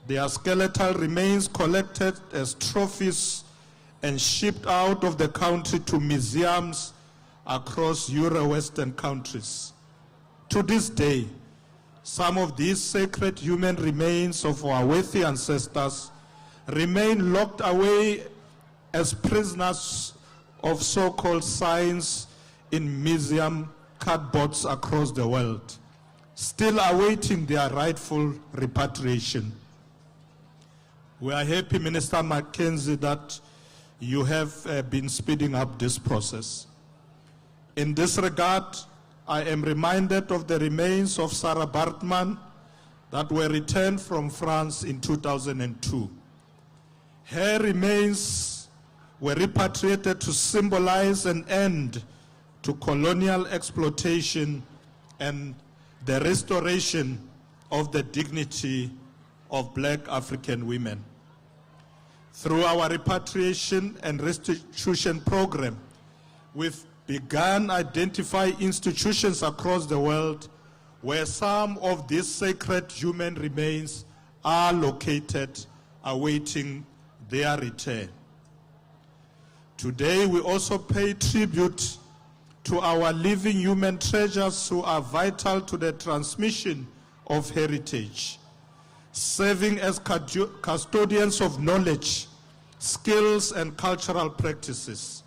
Their skeletal remains collected as trophies and shipped out of the country to museums across Euro-Western countries. To this day, some of these sacred human remains of our worthy ancestors remain locked away as prisoners of so-called science in museum cupboards across the world, still awaiting their rightful repatriation. We are happy, Minister Mackenzie, that you have been speeding up this process. In this regard, I am reminded of the remains of Sarah Bartman that were returned from France in 2002. Her remains were repatriated to symbolize an end to colonial exploitation and the restoration of the dignity of black African women. Through our repatriation and restitution program, we've begun identifying institutions across the world where some of these sacred human remains are located, awaiting their return. Today, we also pay tribute to our living human treasures who are vital to the transmission of heritage, serving as custodians of knowledge, skills, and cultural practices.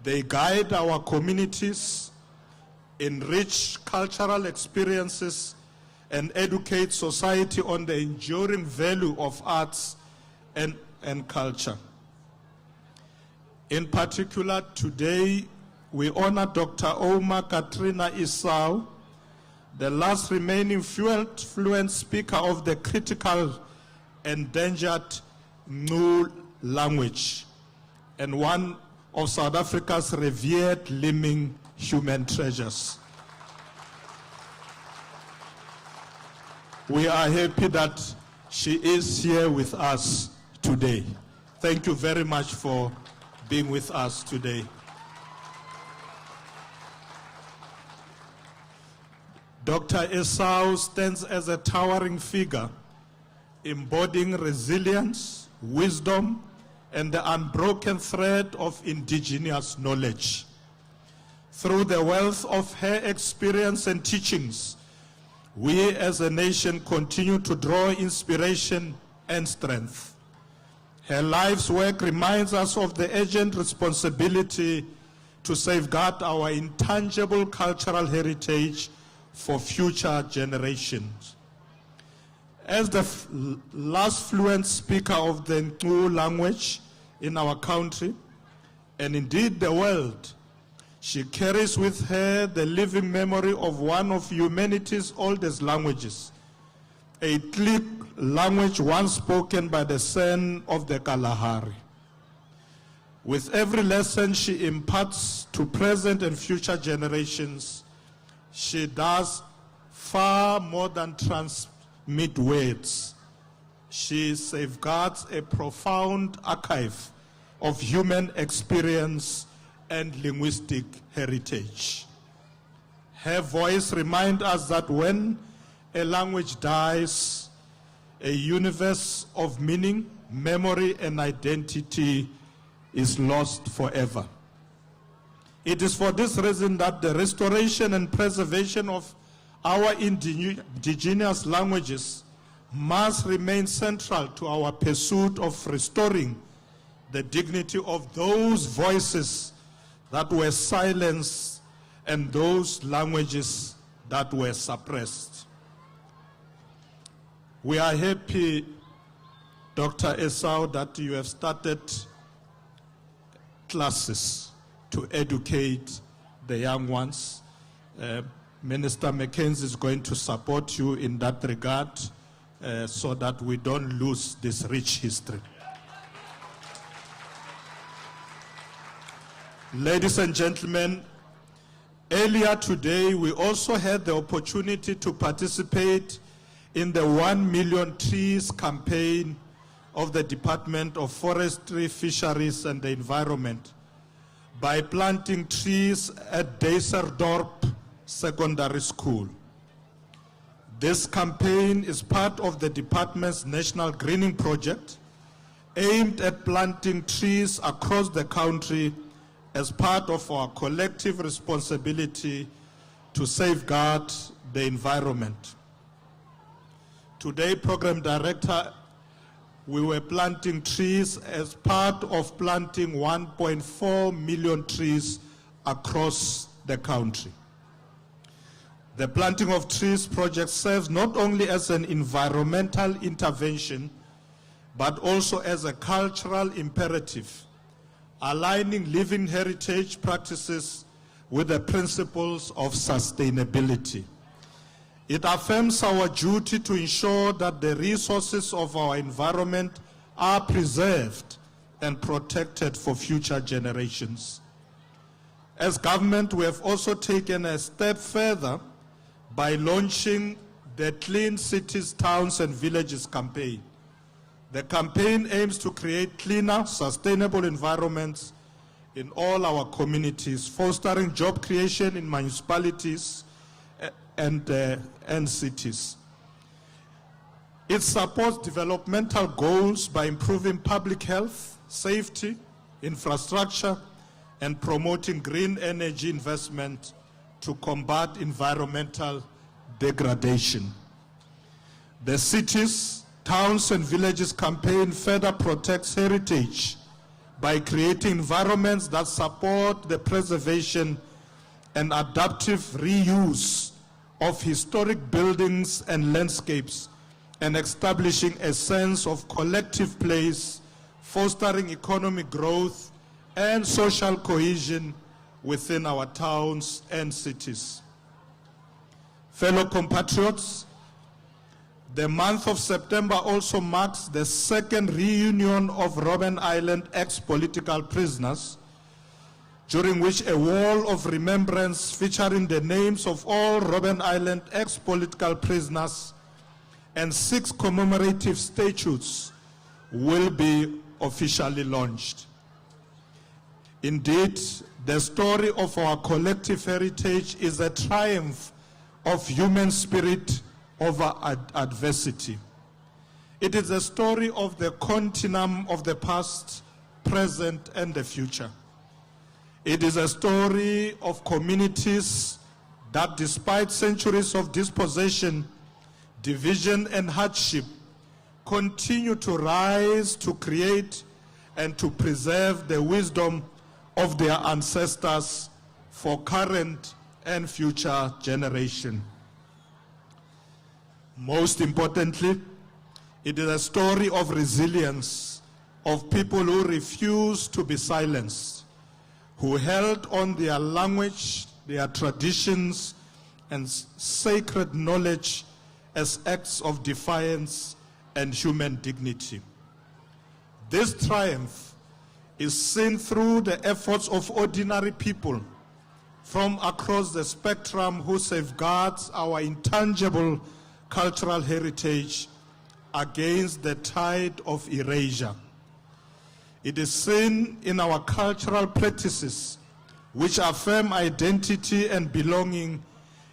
They guide our communities, enrich cultural experiences, and educate society on the enduring value of arts and culture. In particular, today, we honor Dr. Omar Katrina Isau, the last remaining fluent speaker of the critical endangered Ngu language, and one of South Africa's revered living human treasures. We are happy that she is here with us today. Thank you very much for being with us today. Dr. Esau stands as a towering figure, embodying resilience, wisdom, and the unbroken thread of indigenous knowledge. Through the wealth of her experience and teachings, we as a nation continue to draw inspiration and strength. Her life's work reminds us of the urgent responsibility to safeguard our intangible cultural heritage for future generations. As the last fluent speaker of the Ngu language in our country, and indeed the world, she carries with her the living memory of one of humanity's oldest languages, a Tlik language once spoken by the San of the Kalahari. With every lesson she imparts to present and future generations, she does far more than transmit words. She safeguards a profound archive of human experience and linguistic heritage. Her voice reminds us that when a language dies, a universe of meaning, memory, and identity is lost forever. It is for this reason that the restoration and preservation of our indigenous languages must remain central to our pursuit of restoring the dignity of those voices that were silenced and those languages that were suppressed. We are happy, Dr. Esau, that you have started classes to educate the young ones. Minister Mackenzie is going to support you in that regard so that we don't lose this rich history. Ladies and gentlemen, earlier today we also had the opportunity to participate in the 1 Million Trees campaign of the Department of Forestry, Fisheries and the Environment by planting trees at Deiserdorp Secondary School. This campaign is part of the department's National Greening Project aimed at planting trees across the country as part of our collective responsibility to safeguard the environment. Today, Program Director, we were planting trees as part of planting 1.4 million trees across the country. The Planting of Trees project serves not only as an environmental intervention, but also as a cultural imperative, aligning living heritage practices with the principles of sustainability. It affirms our duty to ensure that the resources of our environment are preserved and protected for future generations. As government, we have also taken a step further by launching the Clean Cities, Towns and Villages campaign. The campaign aims to create cleaner, sustainable environments in all our communities, fostering job creation in municipalities and cities. It supports developmental goals by improving public health, safety, infrastructure, and promoting green energy investment to combat environmental degradation. The Cities, Towns and Villages campaign further protects heritage by creating environments that support the preservation and adaptive reuse of historic buildings and landscapes, and establishing a sense of collective place, fostering economic growth and social cohesion within our towns and cities. Fellow compatriots, the month of September also marks the second reunion of Robben Island ex-political prisoners, during which a wall of remembrance featuring the names of all Robben Island ex-political prisoners and 6 commemorative statues will be officially launched. Indeed, the story of our collective heritage is a triumph of human spirit over adversity. It is a story of the continuum of the past, present, and the future. It is a story of communities that, despite centuries of dispossession, division, and hardship, continue to rise to create and to preserve the wisdom of their ancestors for current and future generations. Most importantly, it is a story of resilience, of people who refused to be silenced, who held on their language, their traditions, and sacred knowledge as acts of defiance and human dignity. This triumph is seen through the efforts of ordinary people from across the spectrum who safeguards our intangible cultural heritage against the tide of erasure. It is seen in our cultural practices, which affirm identity and belonging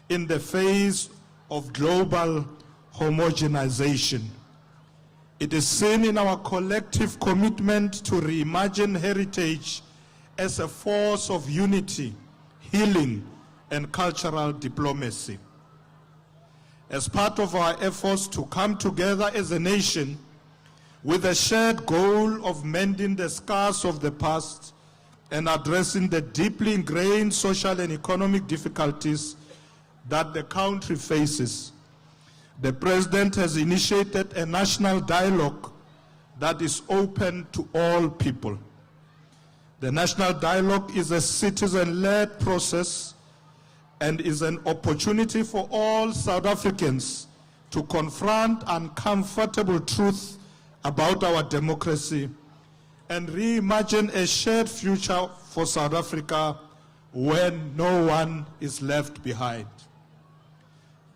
in the face of global homogenization. It is seen in our collective commitment to reimagine heritage as a force of unity, healing, and cultural diplomacy. As part of our efforts to come together as a nation with a shared goal of mending the scars of the past and addressing the deeply ingrained social and economic difficulties that the country faces, the President has initiated a national dialogue that is open to all people. The national dialogue is a citizen-led process and is an opportunity for all South Africans to confront uncomfortable truths about our democracy and reimagine a shared future for South Africa when no one is left behind.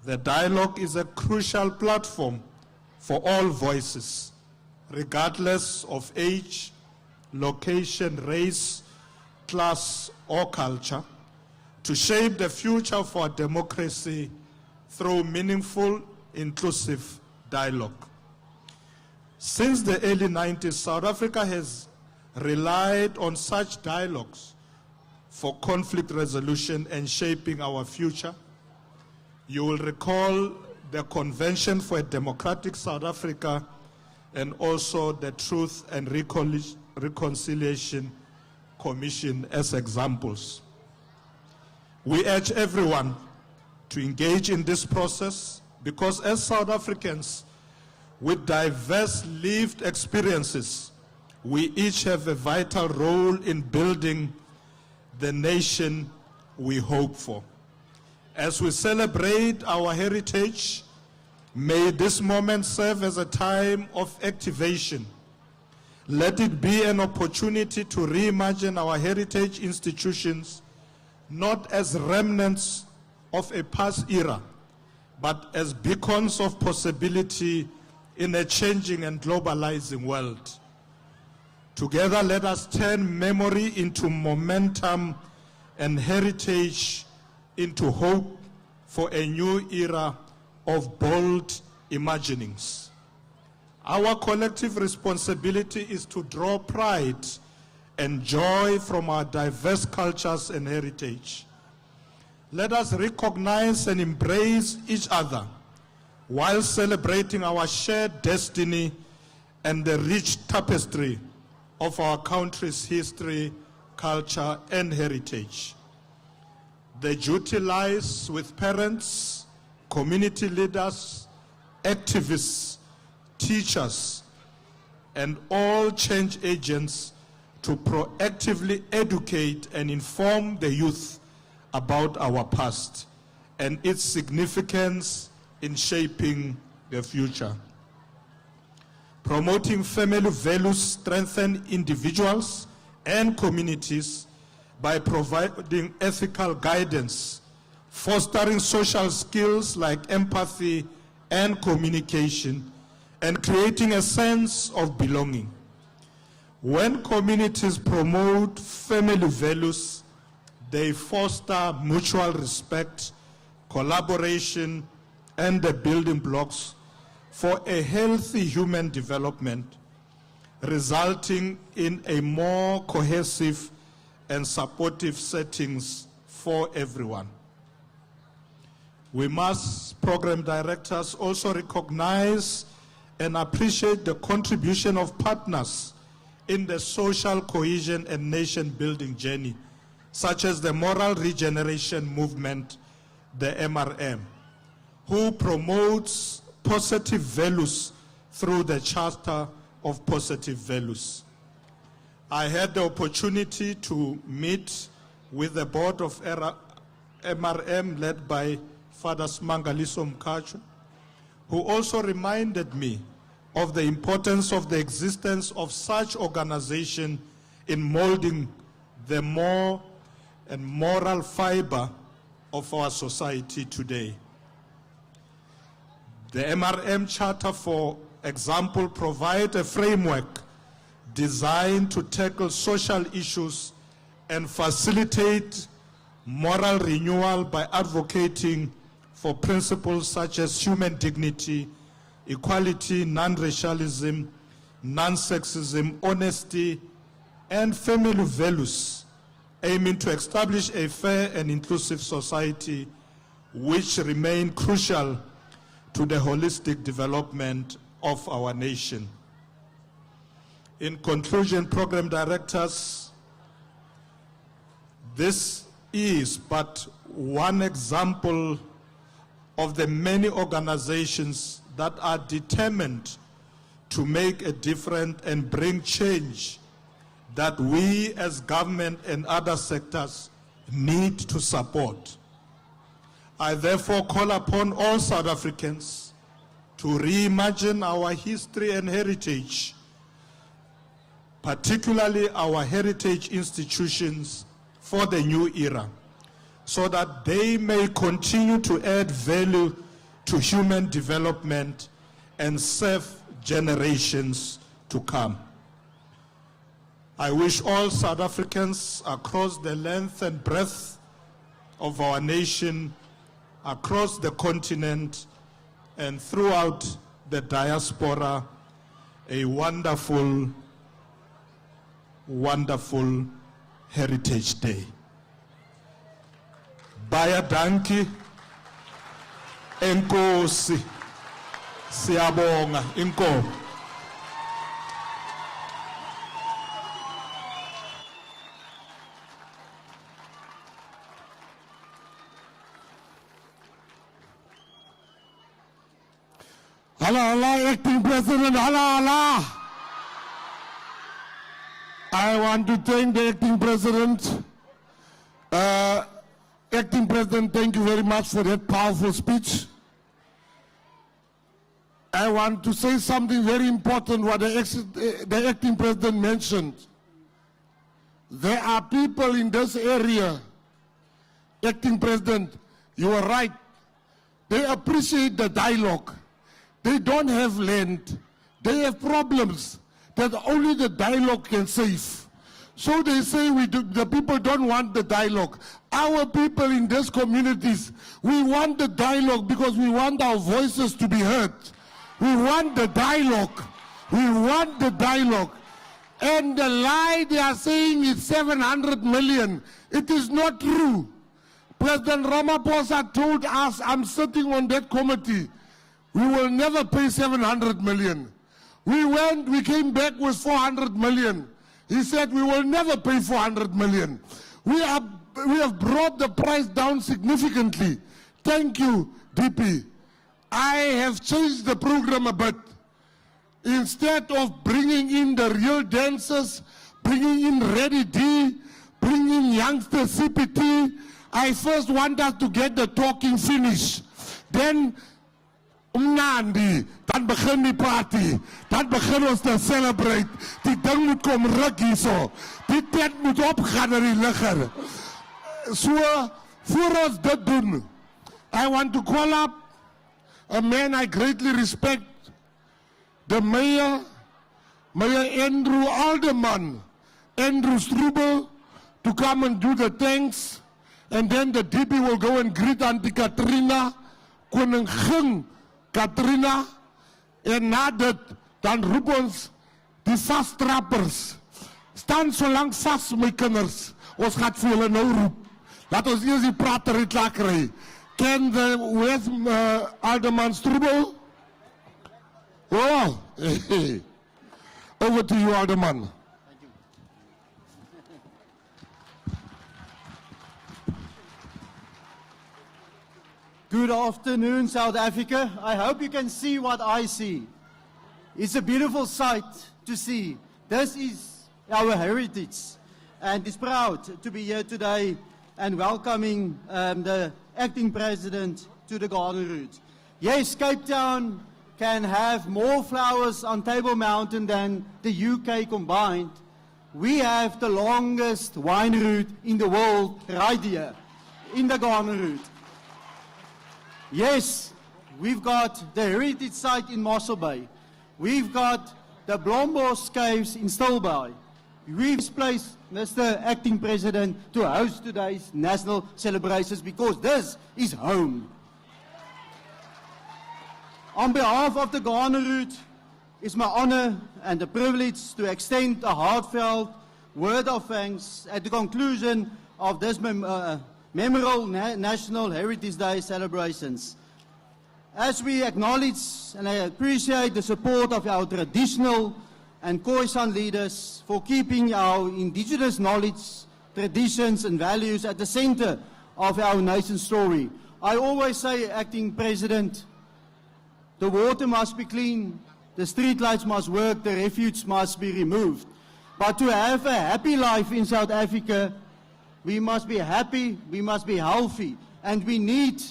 The dialogue is a crucial platform for all voices, regardless of age, location, race, class, or culture, to shape the future for democracy through meaningful, inclusive dialogue. Since the early 90s, South Africa has relied on such dialogues for conflict resolution and shaping our future. You will recall the Convention for a Democratic South Africa and also the Truth and Reconciliation Commission as examples. We urge everyone to engage in this process because as South Africans with diverse lived experiences, we each have a vital role in building the nation we hope for. As we celebrate our heritage, may this moment serve as a time of activation. Let it be an opportunity to reimagine our heritage institutions not as remnants of a past era, but as beacons of possibility in a changing and globalizing world. Together, let us turn memory into momentum and heritage into hope for a new era of bold imaginings. Our collective responsibility is to draw pride and joy from our diverse cultures and heritage. Let us recognize and embrace each other while celebrating our shared destiny and the rich tapestry of our country's history, culture, and heritage. The duty lies with parents, community leaders, activists, teachers, and all change agents to proactively educate and inform the youth about our past and its significance in shaping the future. Promoting family values strengthen individuals and communities by providing ethical guidance, fostering social skills like empathy and communication, and creating a sense of belonging. When communities promote family values, they foster mutual respect, collaboration, and the building blocks for a healthy human development, resulting in a more cohesive and supportive settings for everyone. We must, program directors, also recognize and appreciate the contribution of partners in the social cohesion and nation-building journey, such as the Moral Regeneration Movement, the MRM, who promotes positive values through the Charter of Positive Values. I had the opportunity to meet with the board of MRM led by Father Smangaliso Mkhachu, who also reminded me of the importance of the existence of such organization in molding the more and moral fiber of our society today. The MRM Charter, for example, provides a framework designed to tackle social issues and facilitate moral renewal by advocating for principles such as human dignity, equality, non-racialism, non-sexism, honesty, and family values, aiming to establish a fair and inclusive society which remain crucial to the holistic development of our nation. In conclusion, program directors, this is but one example of the many organizations that are determined to make a difference and bring change that we as government and other sectors need to support. I therefore call upon all South Africans to reimagine our history and heritage, particularly our heritage institutions, for the new era, so that they may continue to add value to human development and serve generations to come. I wish all South Africans across the length and breadth of our nation, across the continent, and throughout the diaspora, a wonderful, wonderful Heritage Day. Baya danki, enkosi, siyabonga, inkosi. Hala, Acting President, hala. I want to thank the Acting President. Acting President, thank you very much for that powerful speech. I want to say something very important what the Acting President mentioned. There are people in this area, Acting President, you are right. They appreciate the dialogue. They don't have land. They have problems that only the dialogue can save. So they say the people don't want the dialogue. Our people in these communities, we want the dialogue because we want our voices to be heard. We want the dialogue. We want the dialogue. And the lie they are saying is 700 million. It is not true. President Ramaphosa told us, I'm sitting on that committee, we will never pay 700 million. We came back with 400 million. He said we will never pay 400 million. We have brought the price down significantly. Thank you, DP. I have changed the program a bit. Instead of bringing in the real dancers, bringing in Ready D, bringing in youngster CPT, I first want us to get the talking finished. Then, umnandi, dan begin die party, dan begin ons te celebrate. Die ding moet kom ruk hierso. Die tent moet opgaan naar die ligger. So, voor ons dit doen, I want to call up a man I greatly respect, the mayor, Mayor Andrew Alderman, Andrew Strubel, to come and do the thanks. And then the DP will go and greet Auntie Katrina, Koningin Katrina. En na dit, dan roep ons die vastrappers. Staan so lang vas, my kinders. Ons gaat vir julle nou roep. Laat ons eers die prater uit laat kry. Ken the West Alderman Strubel? Oh, over to you, Alderman. Good afternoon, South Africa. I hope you can see what I see. It's a beautiful sight to see. This is our heritage, and it's proud to be here today and welcoming the acting president to the Garden Route. Yes, Cape Town can have more flowers on Table Mountain than the UK combined. We have the longest wine route in the world right here in the Garden Route. Yes, we've got the heritage site in Mossel Bay. We've got the Blombos Caves in Stilbaai. We've placed Mr. Acting President to host today's national celebrations because this is home. On behalf of the Garden Route, it's my honor and a privilege to extend a heartfelt word of thanks at the conclusion of this memorable National Heritage Day celebrations. As we acknowledge and I appreciate the support of our traditional and Khoisan leaders for keeping our indigenous knowledge, traditions and values at the center of our nation's story. I always say, Acting President, the water must be clean, the street lights must work, the refuge must be removed. But to have a happy life in South Africa, we must be happy, we must be healthy, and we need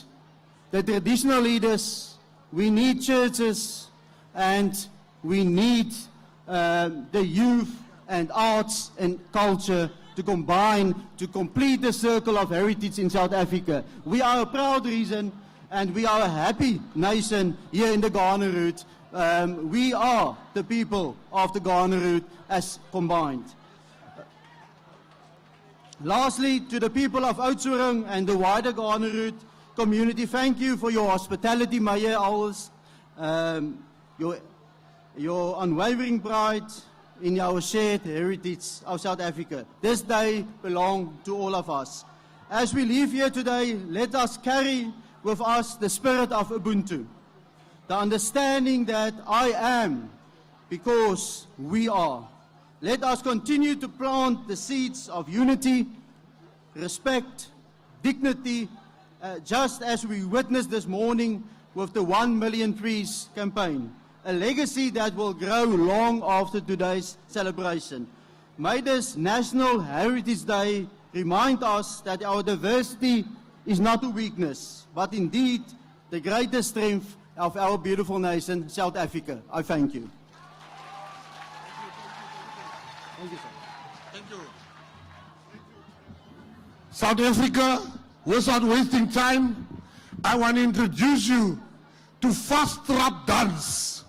the traditional leaders, we need churches, and we need the youth and arts and culture to combine to complete the circle of heritage in South Africa. We are a proud region and we are a happy nation here in the Garden Route. We are the people of the Garden Route as combined. Lastly, to the people of Oudshoorn and the wider Garden Route community, thank you for your hospitality, Mayor Alls, your unwavering pride in our shared heritage of South Africa. This day belongs to all of us. As we leave here today, let us carry with us the spirit of Ubuntu, the understanding that I am because we are. Let us continue to plant the seeds of unity, respect, dignity, just as we witnessed this morning with the 1 Million Trees campaign, a legacy that will grow long after today's celebration. May this National Heritage Day remind us that our diversity is not a weakness, but indeed the greatest strength of our beautiful nation, South Africa. I thank you. Thank you, sir. Thank you. South Africa, without wasting time, I want to introduce you to fast trap dance.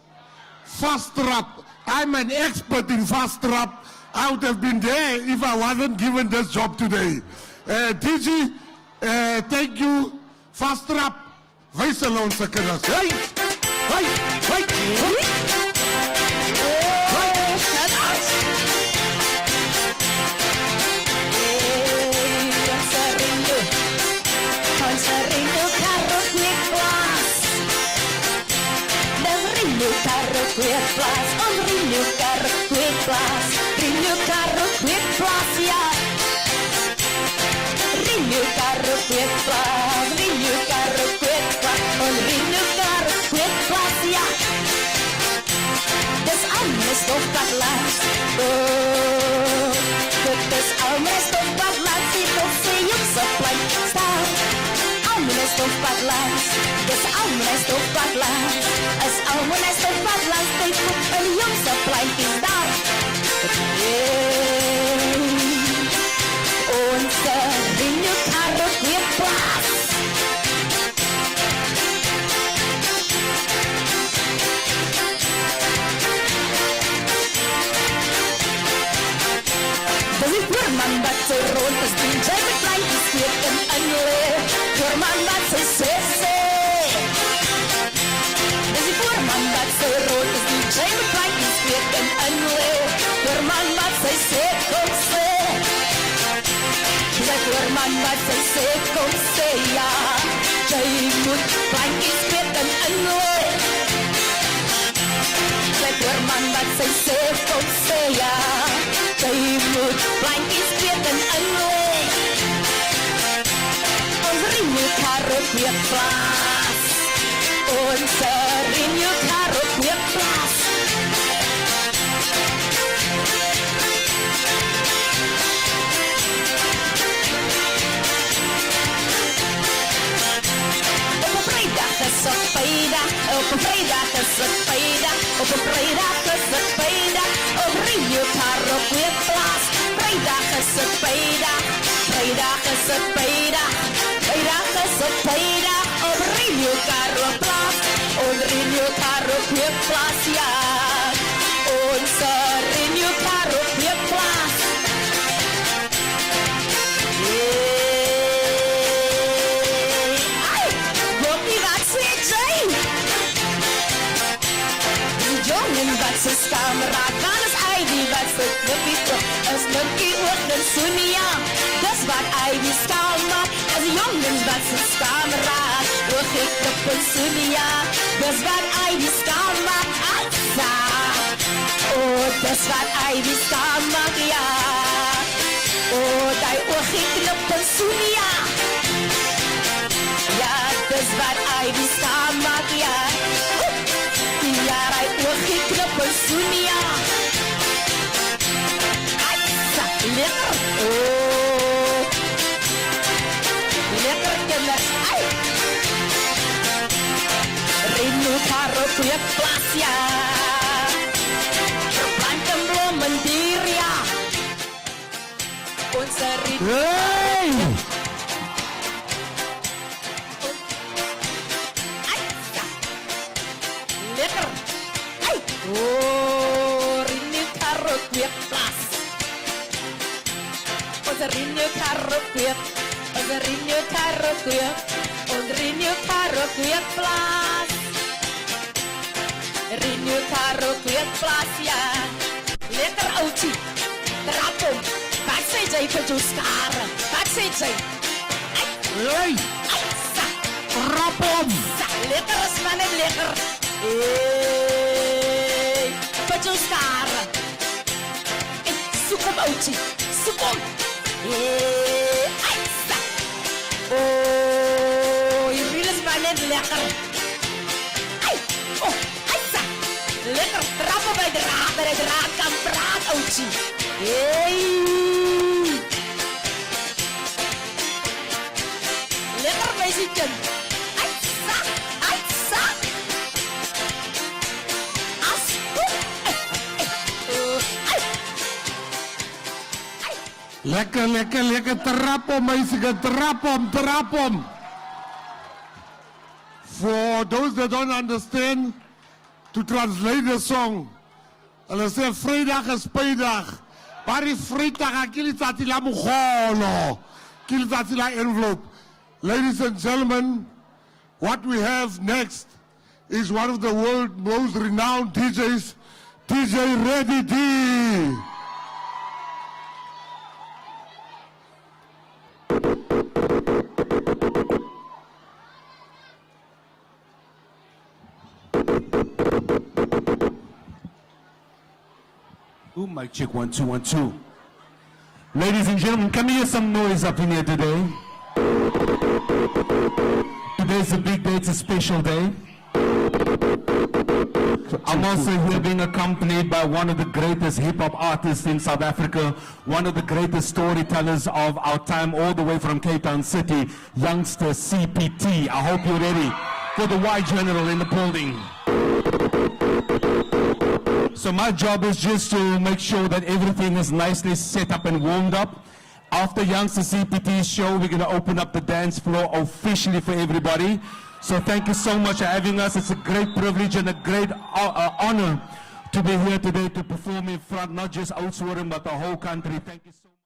Fast trap. I'm an expert in fast trap. I would have been there if I wasn't given this job today. TG, thank you. Fast trap. Wys hulle ons kinders. Hey! Hey! Hey! Hey! Lekker! Hey! Oh, rinne karot weer plas. Onze rinne karot weer. Onze rinne karot weer. Onze rinne karot weer plas. Rinne karot weer plas, ja. Lekker oudje. Trap om. Wat sê jy vir jou skare? Wat sê jy? Hey! Trap om! Lekker is maar net lekker. Hey! Vir jou skare. Soek om oudje. Soek om. Hey! Oh, hierdie is maar net lekker. Oh, lekker trappen bij de draad kan praat, oudje. Hey! Lekker meisje. Lekker, lekker, lekker. Trap om, meisje. Trap om. For those that don't understand, to translate the song, hulle sê Vrydag is Pydag. Maar die Vrydag ek letsatsi la mogolo. Ke letsatsi la envelope. Ladies and gentlemen, what we have next is one of the world's most renowned DJs, DJ Reddy D. Ooh, mic check 1 2 1 2. Ladies and gentlemen, can we hear some noise up in here today? Today's a big day, it's a special day. I'm also here being accompanied by one of the greatest hip-hop artists in South Africa, one of the greatest storytellers of our time, all the way from Cape Town City, youngster CPT. I hope you're ready for the white general in the building. So my job is just to make sure that everything is nicely set up and warmed up. After Youngster CPT's show, we're going to open up the dance floor officially for everybody. So thank you so much for having us. It's a great privilege and a great honor to be here today to perform in front, not just Oudshoorn, but the whole country. Thank you so much.